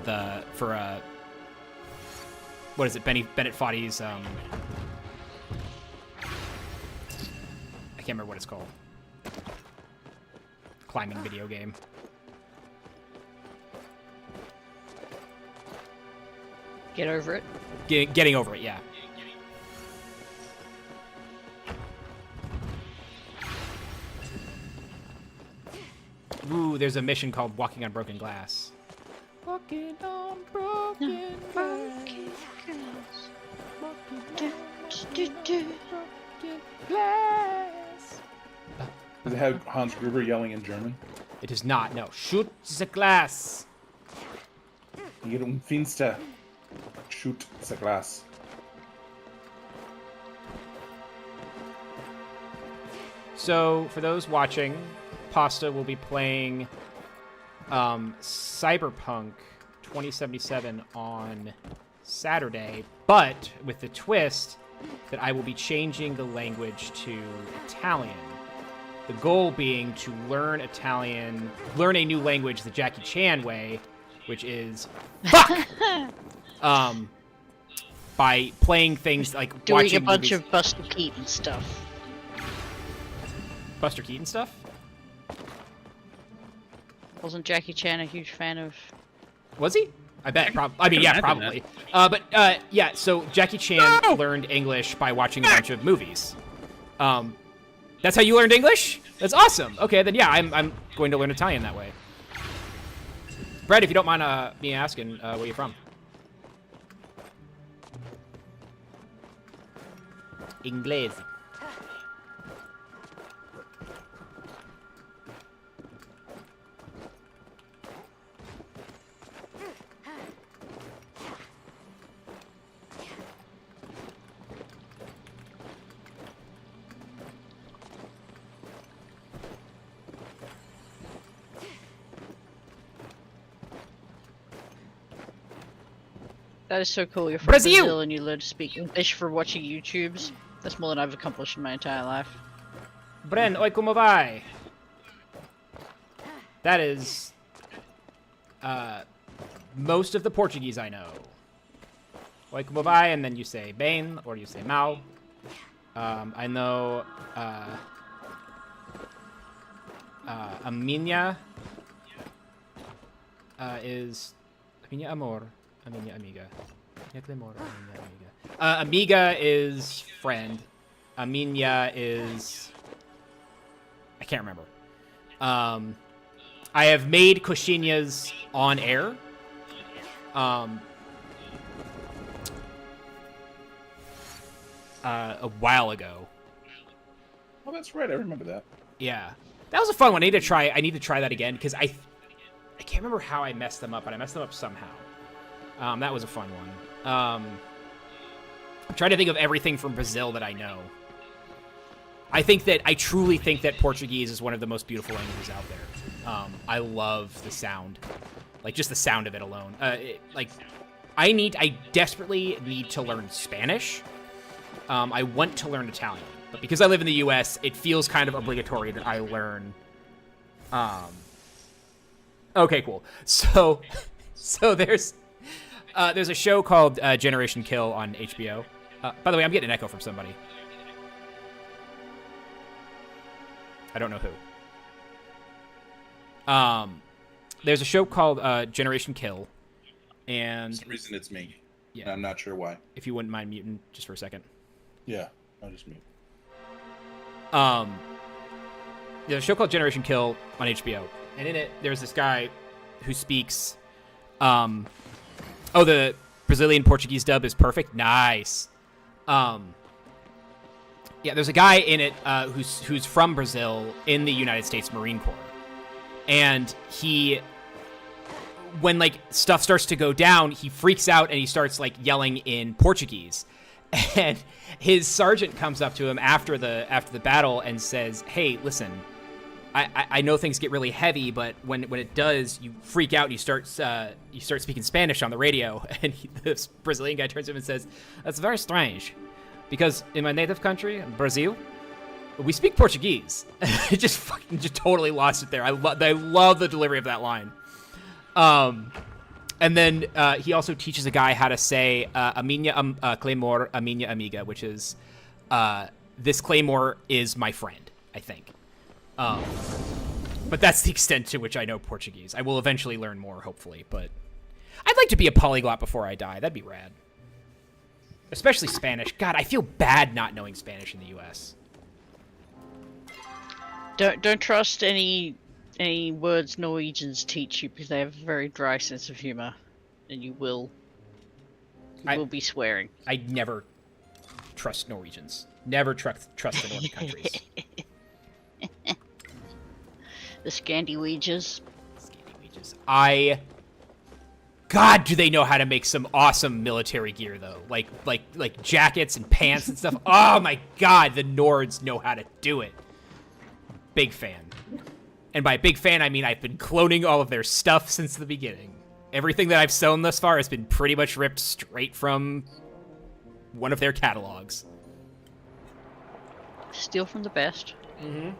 what is it, Bennett Foddy's I can't remember what it's called. Climbing video game. Get over it. Getting over it, yeah. Ooh, there's a mission called Walking on Broken Glass. Walking on broken glass. Does it have Hans Gruber yelling in German? It does not, no. Shoot the glass. Ihr Finster. Shoot the glass. So, for those watching, Pasta will be playing Cyberpunk 2077 on Saturday, but with the twist that I will be changing the language to Italian. The goal being to learn Italian, learn a new language the Jackie Chan way, which is fuck. By playing things like Doing watching a bunch movies. of Buster Keaton stuff. Buster Keaton stuff. Wasn't Jackie Chan a huge fan of? Was he? I bet. I mean, yeah, probably. Yeah. So Jackie Chan learned English by watching a bunch of movies. That's how you learned English? That's awesome. Okay, then yeah, I'm going to learn Italian that way. Brett, if you don't mind me asking, where you from? Inglese. That is so cool. You're from Brazil! Brazil and you learn to speak English for watching YouTubes. That's more than I've accomplished in my entire life. Bren, oi como vai? That is most of the Portuguese I know. Oi como vai, and then you say bem, or you say mal. I know a minha is Minha amor. Minha amiga. Minha clemor. Minha amiga. Amiga is friend. Aminia is... I can't remember. I have made coxinhas on air. A while ago. Oh, that's right. I remember that. Yeah. That was a fun one. I need to try that again because I can't remember how I messed them up, but I messed them up somehow. That was a fun one. I'm trying to think of everything from Brazil that I know. I truly think that Portuguese is one of the most beautiful languages out there. I love the sound. Like, just the sound of it alone. I desperately need to learn Spanish. I want to learn Italian. But because I live in the US, it feels kind of obligatory that I learn. Okay, cool. So there's a show called Generation Kill on HBO. By the way, I'm getting an echo from somebody. I don't know who. There's a show called Generation Kill, and For some reason it's me. Yeah. I'm not sure why. If you wouldn't mind muting just for a second. Yeah, I'll just mute. There's a show called Generation Kill on HBO, and in it there's this guy who speaks. The Brazilian Portuguese dub is perfect. Nice. Yeah, there's a guy in it who's from Brazil in the United States Marine Corps, and when like stuff starts to go down, he freaks out and he starts like yelling in Portuguese, and his sergeant comes up to him after the battle and says, "Hey, listen, I know things get really heavy, but when it does, you freak out and you start speaking Spanish on the radio." And this Brazilian guy turns to him and says, "That's very strange, because in my native country, Brazil, we speak Portuguese." just totally lost it there. I love the delivery of that line. And then he also teaches a guy how to say a minha claymore, a minha amiga, which is this claymore is my friend, I think. But that's the extent to which I know Portuguese. I will eventually learn more, hopefully, but I'd like to be a polyglot before I die. That'd be rad. Especially Spanish. God, I feel bad not knowing Spanish in the U.S. Don't trust any words Norwegians teach you, because they have a very dry sense of humor, and you will be swearing. I never trust Norwegians. Never trust the Nordic countries. The Scandinavians. God, do they know how to make some awesome military gear though? Like jackets and pants and stuff. Oh my God, the Nords know how to do it. Big fan. And by big fan, I mean I've been cloning all of their stuff since the beginning. Everything that I've sewn thus far has been pretty much ripped straight from one of their catalogs. Steal from the best. Mm-hmm.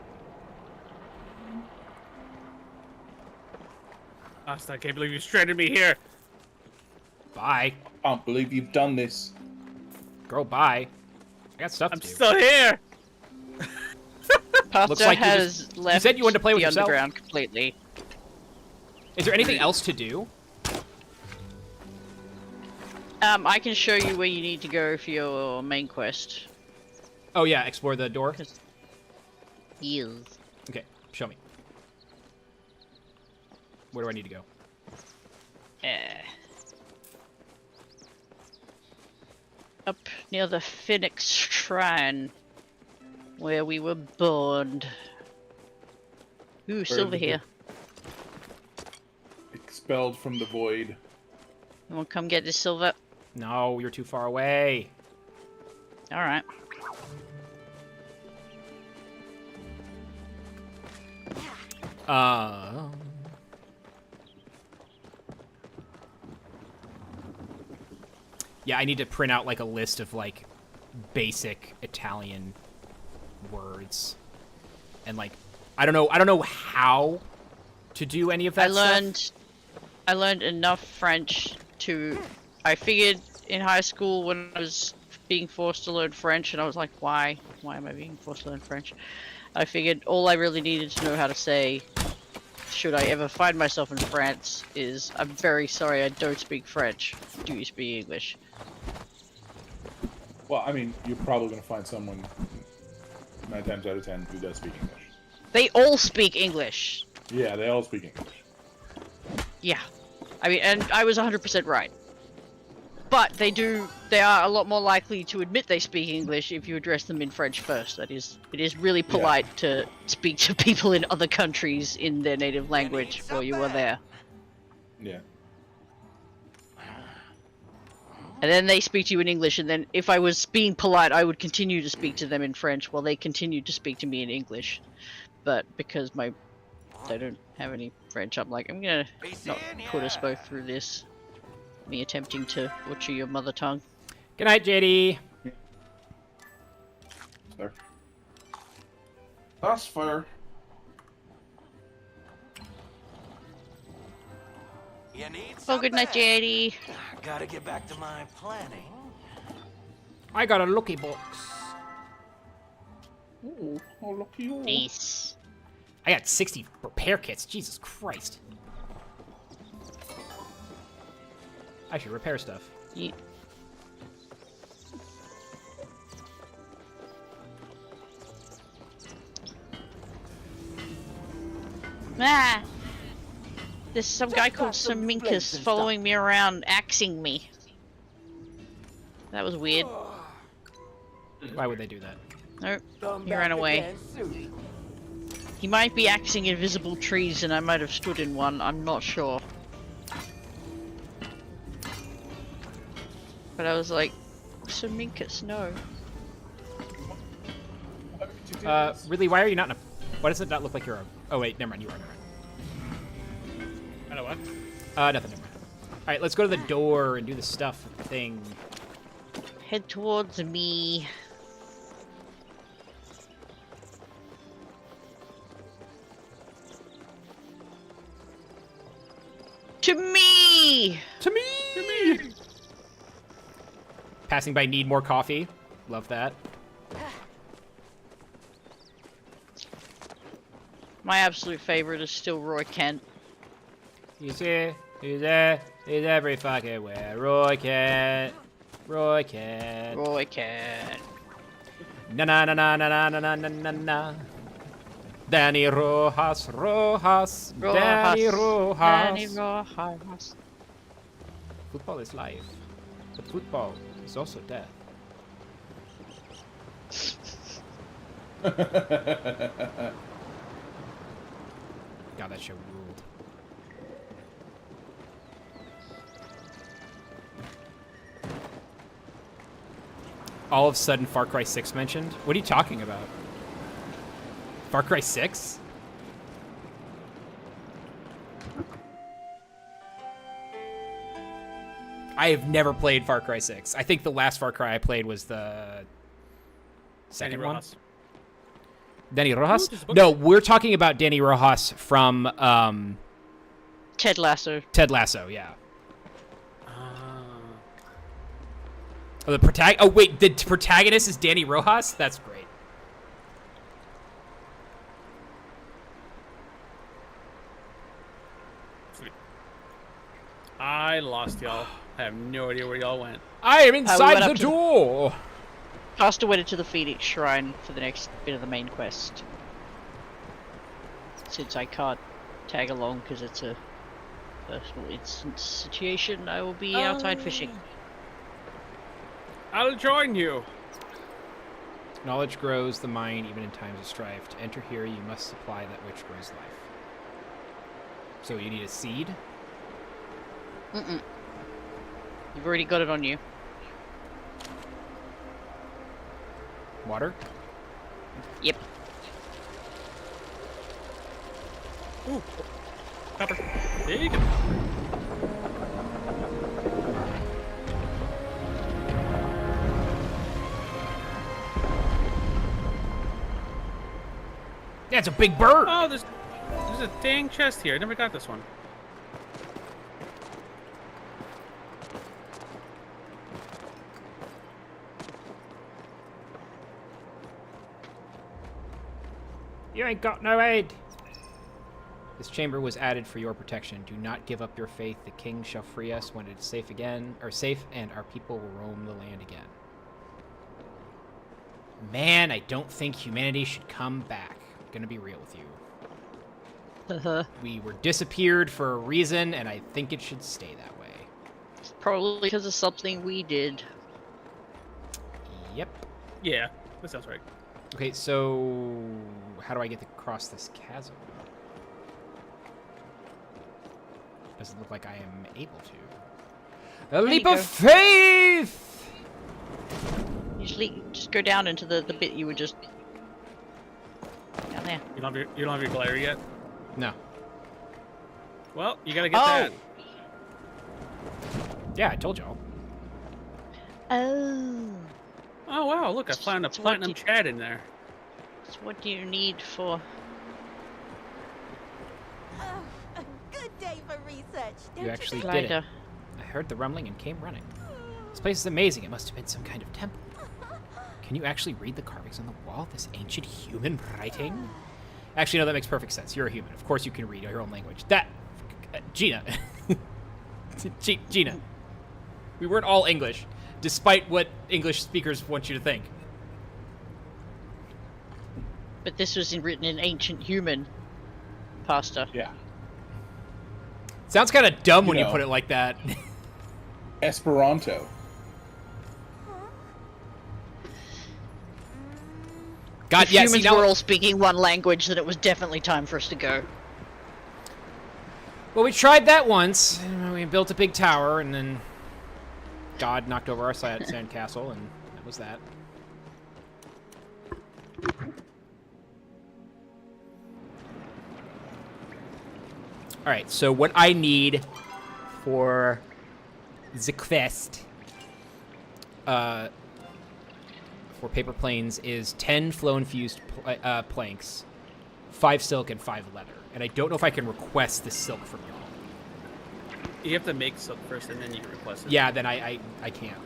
Asta, I can't believe you stranded me here. Bye. I can't believe you've done this. Girl, bye. I got stuff to I'm do. still here. Looks Pasta like has left you said you wanted to play with the yourself. underground completely. Is there anything else to do? I can show you where you need to go for your main quest. Oh yeah, explore the door. Yes. Okay, show me. Where do I need to go? Up near the Phoenix Shrine, where we were burned. Ooh, silver here. Expelled from the void. You wanna come get this silver? No, you're too far away. Alright. Yeah, I need to print out like a list of like basic Italian words. And like I don't know how to do any of that stuff. I learned enough French to... I figured in high school when I was being forced to learn French, and I was like, why? Why am I being forced to learn French? I figured all I really needed to know how to say should I ever find myself in France is, I'm very sorry, I don't speak French. Do you speak English? Well, I mean, you're probably going to find someone 9 times out of 10 who does speak English. They all speak English. Yeah, they all speak English. Yeah. I mean, and I was 100% right. But they are a lot more likely to admit they speak English if you address them in French first. It is really polite to speak to people in other countries in their native language while you are there. Yeah. And then they speak to you in English, and then if I was being polite, I would continue to speak to them in French while they continued to speak to me in English. But because they don't have any French, I'm like, I'm gonna not put us both through this. Me attempting to butcher your mother tongue. Good night, JD. Fair. That's fair. You need Oh, good night, JD. Gotta get back to my planning. I got a lucky box. Ooh, oh, lucky you. Nice. I got 60 repair kits. Jesus Christ. I should repair stuff. Ah! There's some guy called Seminkus following me around, axing me. That was weird. Why would they do that? Nope, he ran away. He might be axing invisible trees and I might have stood in one, I'm not sure. But I was like, Seminkus, no. Really, why are you not in a... Why does it not look like you're a... Oh, wait, never mind, you are, never mind. I know what? Nothing, never mind. Alright, let's go to the door and do the stuff thing. Head towards me. To me! To me! Passing by need more coffee. Love that. My absolute favorite is still Roy Kent. He's here, he's there, he's every fucking where. Roy Kent. Roy Kent. Roy Kent. Na na na na na na na na na na. Danny Rojas, Rojas, Danny Rojas. Danny Rojas. Football is life, but football is also death. God, that show ruled. All of a sudden, Far Cry 6 mentioned? What are you talking about? Far Cry 6? I have never played Far Cry 6. I think the last Far Cry I played was the second one. Danny Rojas? No, we're talking about Danny Rojas from Ted Lasso. Ted Lasso, yeah. Oh, oh, wait, the protagonist is Danny Rojas? That's great. I lost y'all. I have no idea where y'all went. I am inside went the door! Pastor went into the Phoenix Shrine for the next bit of the main quest. Since I can't tag along because it's a personal instance situation, I will be outside fishing. I'll join you. Knowledge grows the mind even in times of strife. To enter here, you must supply that which grows life. So you need a seed? Mm-mm. You've already got it on you. Water? Yep. Ooh. Copper. There you go. Yeah, it's a big bird! Oh, there's a dang chest here. I never got this one. You ain't got no head. This chamber was added for your protection. Do not give up your faith. The king shall free us when it is safe again, or safe, and our people will roam the land again. Man, I don't think humanity should come back. I'm gonna be real with you. We were disappeared for a reason, and I think it should stay that way. It's probably because of something we did. Yep. Yeah, that sounds right. Okay, so how do I get across this chasm? Doesn't look like I am able to. A leap you of go. faith! Usually, just go down into the bit you were just down there. You don't have your glider yet? No. Well, you gotta get Oh! that. Yeah, I told y'all. Oh. Oh wow, look, I found a It's what platinum you- chat in there. So what do you need for... Oh, a good day for research. Don't You actually think? did it. glider? I heard the rumbling and came running. This place is amazing. It must have been some kind of temple. Can you actually read the carvings on the wall? This ancient human writing? Actually, no, that makes perfect sense. You're a human. Of course you can read your own language. Gina. Gina. We weren't all English, despite what English speakers want you to think. But this was written in ancient human, Pastor. Yeah. Sounds kind of dumb You when you know. put it like that. Esperanto. God, If yeah, see, humans now, were all speaking one language, then it was definitely time for us to go. well, we tried that once. And we built a big tower, and then God knocked over our sand castle, and that was that. All right, so what I need for the quest for paper planes is 10 flow-infused planks, 5 silk, and 5 leather. And I don't know if I can request the silk from y'all. You have to make silk first, and then you can request it. Yeah, then I can't.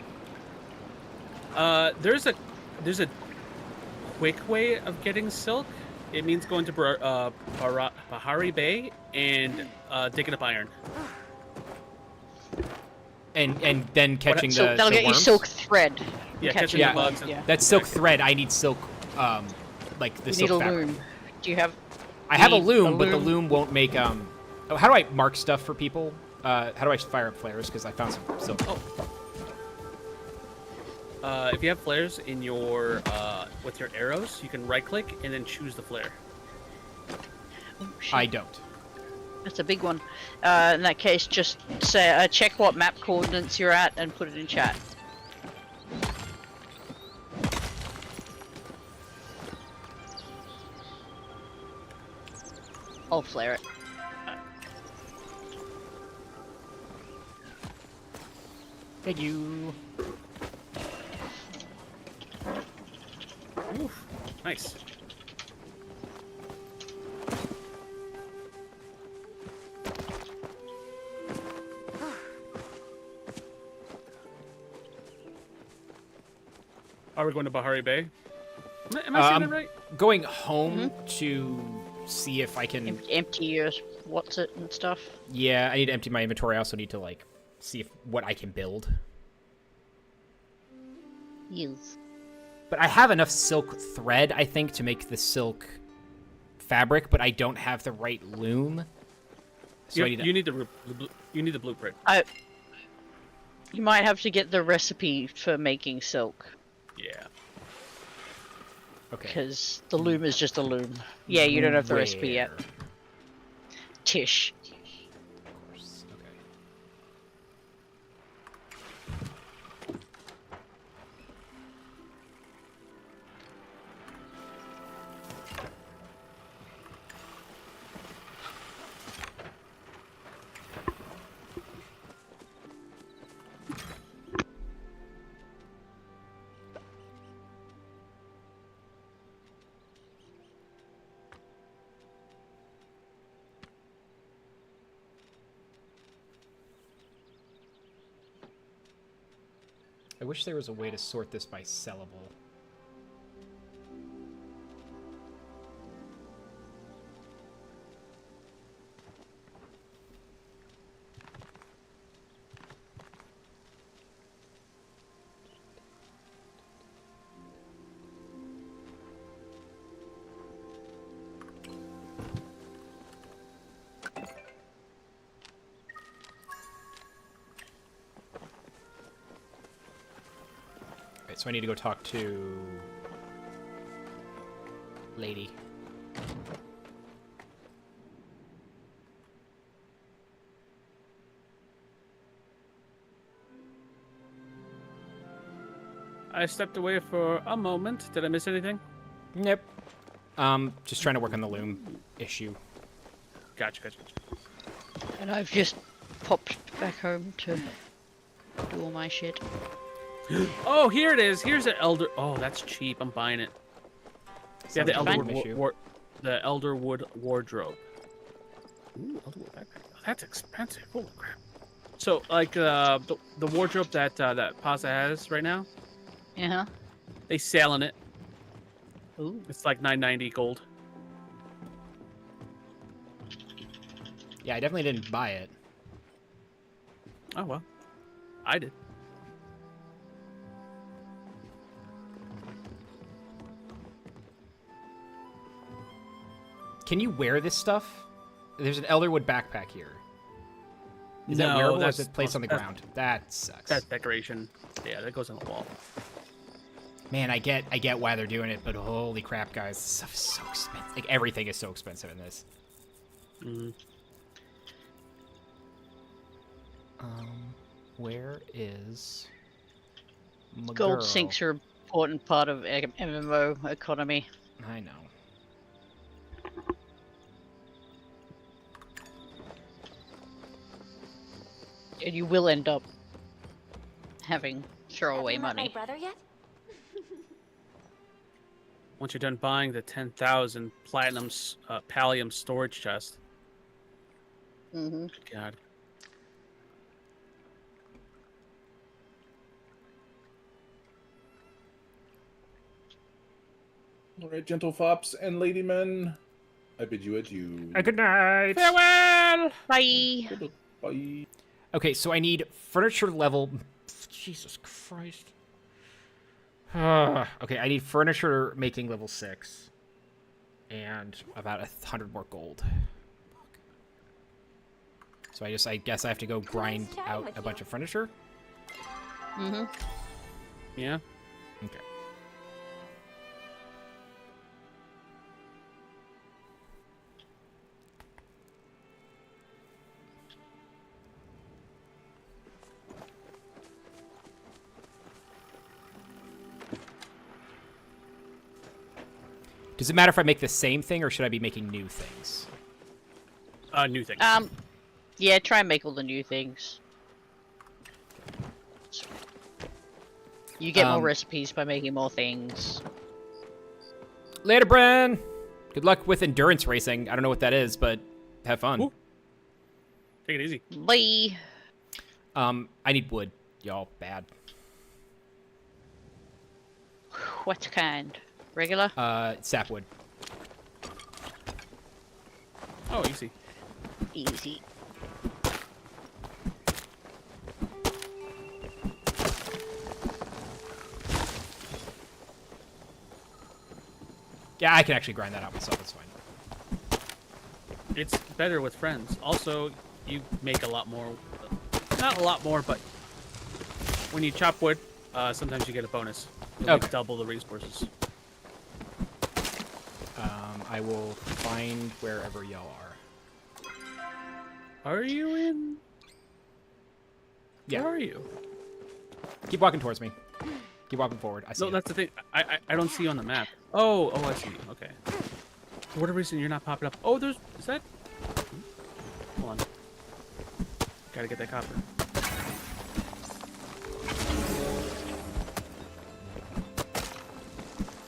There's a quick way of getting silk. It means going to Bahari Bay and digging up iron. And then catching So the that'll get you worms? silk thread. Yeah, Catch catching Yeah. the bugs. And, Yeah. That's silk thread. I need silk, like the You silk need a fabric. loom. Do you have... I have a need a loom, but the loom? loom won't make Oh, how do I mark stuff for people? How do I fire up flares? Because I found some silk. if you have flares in your with your arrows, you can right click and then choose the flare. Oh, shit. I don't. That's a big one. In that case, just say check what map coordinates you're at and put it in chat. I'll flare it. Thank you. Oof, nice. Are we going to Bahari Bay? Am I saying I'm that right? going home to see if I can. Empty your what's it and stuff. Yeah, I need to empty my inventory. I also need to like see if what I can build. Yes. But I have enough silk thread, I think, to make the silk fabric. But I don't have the right loom. So I need to- You need the blueprint. You might have to get the recipe for making silk, Yeah. Okay. because the loom is just a loom. Yeah, you don't have the recipe yet. Where? Tish. Of course. Okay. I wish there was a way to sort this by sellable. Okay, so I need to go talk to... Lady. I stepped away for a moment. Did I miss anything? Yep. Just trying to work on the loom issue. Gotcha. And I've just popped back home to do all my shit. Oh, here it is. Here's the elder. Oh, that's cheap. I'm buying it. Yeah, the Sounds like a Elderwood, issue. the Elderwood wardrobe. Ooh, Elderwood backpack. Oh, that's expensive. Holy crap. So, like, the wardrobe that that Pasta has right now, Yeah. they selling it. Ooh. It's like $9.90 gold. Yeah, I definitely didn't buy it. Oh well, I did. Can you wear this stuff? There's an Elderwood backpack here. Is that No, wearable or that's- is it placed on the that's- ground? That sucks. That decoration. Yeah, that goes on the wall. Man, I get why they're doing it, but holy crap, guys, this stuff is so expensive. Like, everything is so expensive in this. Where is my Gold girl? sinks are an important part of MMO economy. I know. And you will end up having throwaway Have you met money. my brother yet? Once you're done buying the 10,000 platinum pallium storage chest. Mm-hmm. God. All right, gentle fops and ladymen, I bid you adieu. Good night. Farewell! Bye. Bye. Okay, so I need furniture level. Jesus Christ. Okay, I need furniture making level 6. And about 100 more gold. So I guess I have to go grind chatting out with a bunch you. of furniture. Mm-hmm. Yeah. Okay. Does it matter if I make the same thing, or should I be making new things? New thing. Yeah, try and make all the new things. You get more recipes by making more things. Later, Bren! Good luck with endurance racing. I don't know what that is, but have fun. Ooh. Take it easy. Bye. I need wood, y'all. Bad. What kind? Regular? Sapwood. Oh, easy. Easy. Yeah, I can actually grind that out myself. It's fine. It's better with friends. Also, you make a lot more. Not a lot more, but when you chop wood, sometimes you get a bonus. You Okay. double the resources. I will find wherever y'all are. Are you in? Yeah. Where are you? Keep walking towards me. Keep walking forward. I see No, you. that's the thing. I don't see you on the map. Oh, I see you. Okay. For whatever reason, you're not popping up. Oh, is that? Hold on. Gotta get that copper.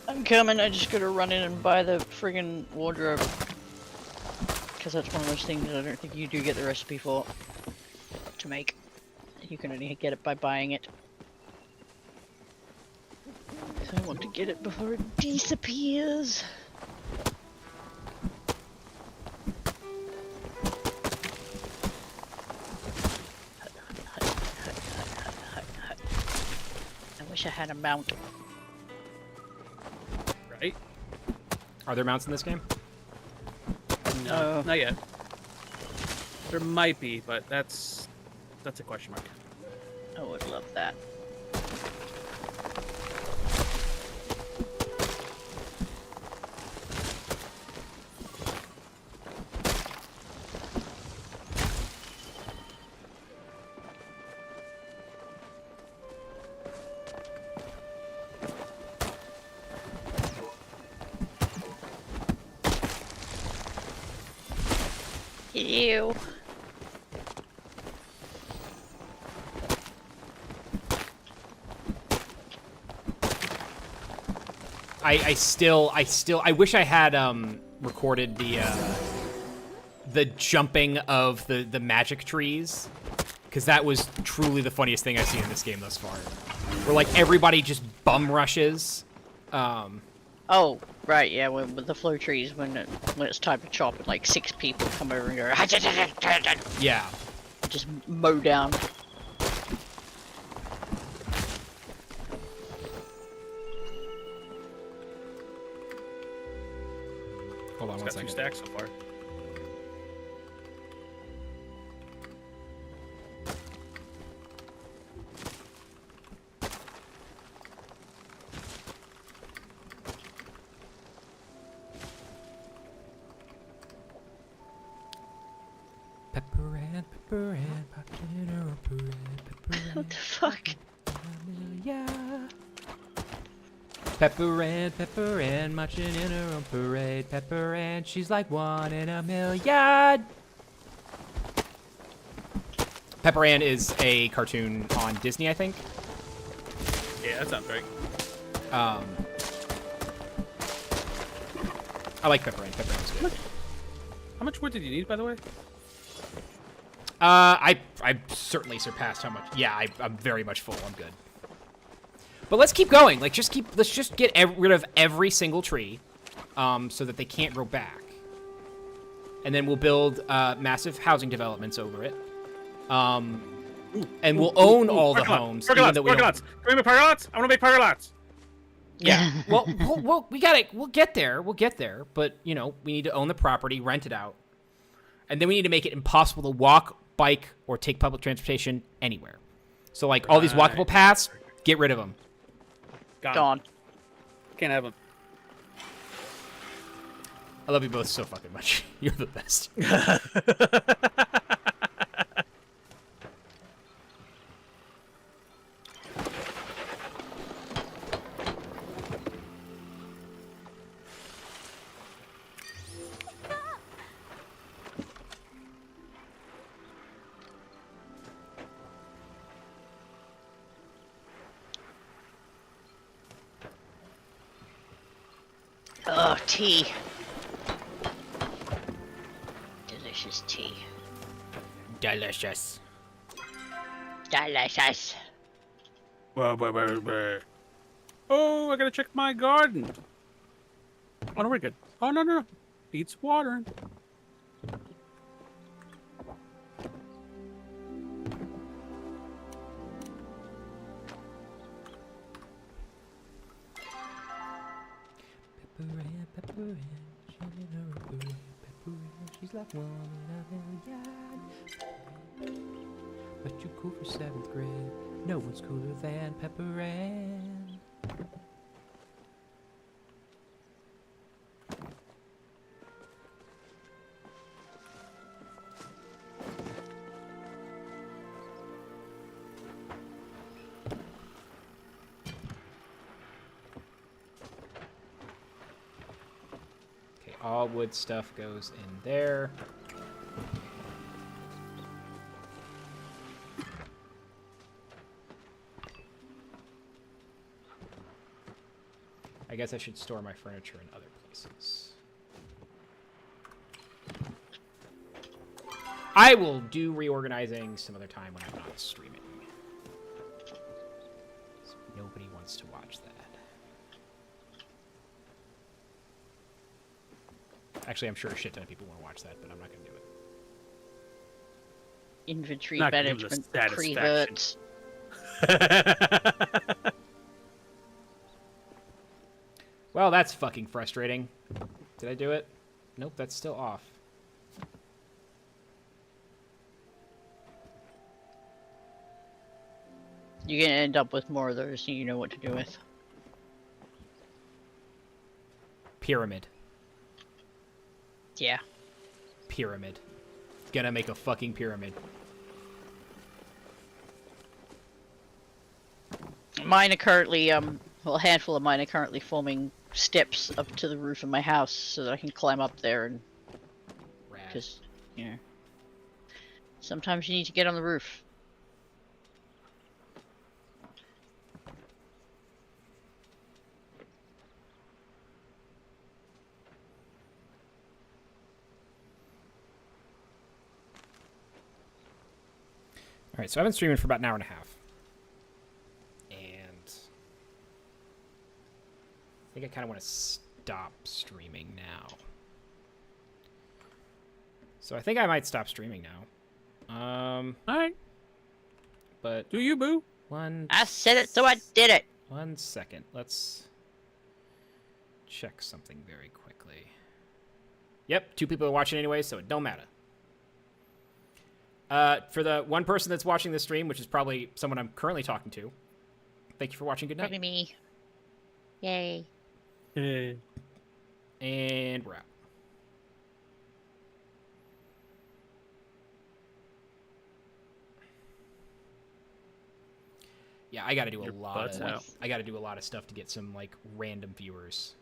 I'm coming. I just gotta run in and buy the friggin' wardrobe. Because that's one of those things that I don't think you do get the recipe for. To make. You can only get it by buying it. So I want to get it before it disappears. I wish I had a mount. Right? Are there mounts in this game? No, not yet. There might be, but that's a question mark. I would love that. Ew. I wish I had recorded the jumping of the magic trees, because that was truly the funniest thing I've seen in this game thus far. Where like everybody just bum rushes. Oh, right, yeah, with the flow trees, when it's time to chop, and like 6 people come over and go, Yeah. just mow down. Hold on one Got 2 second. stacks so far. Pepper and popped in her own parade. Pepper What the fuck? yeah. Pepper Ann, marching in her own parade. Pepper Ann, she's like 1 in a million. Pepper Ann is a cartoon on Disney, I think. Yeah, that sounds right. I like Pepper Ann. Pepper Ann's good. How much wood did you need, by the way? I certainly surpassed how much. Yeah, I'm very much full. I'm good. But let's keep going. Like, let's just get rid of every single tree, so that they can't grow back. And then we'll build massive housing developments over it. And we'll own all the homes. Even though we don't... Can we make parking lots? I want to make parking lots. Yeah. well, we'll get there. We'll get there. But, you know, we need to own the property, rent it out. And then we need to make it impossible to walk, bike, or take public transportation anywhere. So, like, all these walkable paths, get rid of them. Gone. Can't have them. I love you both so fucking much. You're the best. Oh, tea. Delicious tea. Delicious. Delicious. Oh, I gotta check my garden. Oh, no, we're good. Oh, no. Needs watering. Pepper Ann, she's in her own parade. Pepper Ann, she's like 1 in a million. But you're cool for 7th grade. No one's cooler than Pepper Ann. All wood stuff goes in there. I guess I should store my furniture in other places. I will do reorganizing some other time when I'm not streaming. So nobody wants to watch that. Actually, I'm sure a shit ton of people want to watch that, but I'm not going to do it. Inventory Not gonna give them management the preverts. Well, that's fucking frustrating. Did I do it? Nope, that's still off. You're gonna end up with more of those, and you know what to do with. Pyramid. Yeah. Pyramid. Gonna make a fucking pyramid. Mine are currently, well, a handful of mine are currently forming steps up to the roof of my house so that I can climb up there and... Rad. Because Yeah. Sometimes you need to get on the roof. All right, so I've been streaming for about an hour and a half. And I think I kind of want to stop streaming now. So I think I might stop streaming now. All right. But Do you, boo? I said it, so I did it. 1 second. Let's check something very quickly. Yep, 2 people are watching anyway, so it don't matter. For the one person that's watching this stream, which is probably someone I'm currently talking to, thank you for watching. Good night. Probably me. Yay. Hey. And we're out. Yeah, I got to do a Your lot butt's of out. I got to do a lot of stuff to get some like random viewers.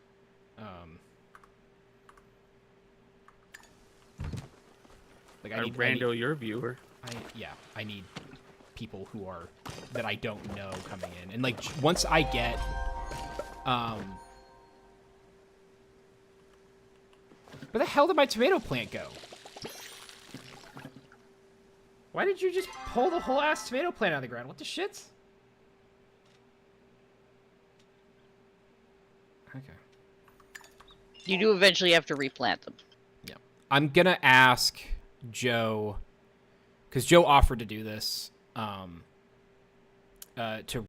Like I rando your viewer. I need people who are that I don't know coming in, and like once I get where the hell did my tomato plant go? Why did you just pull the whole ass tomato plant out of the ground? What the shit? Okay. You do eventually have to replant them. Yeah. I'm gonna ask Joe, because Joe offered to do this, to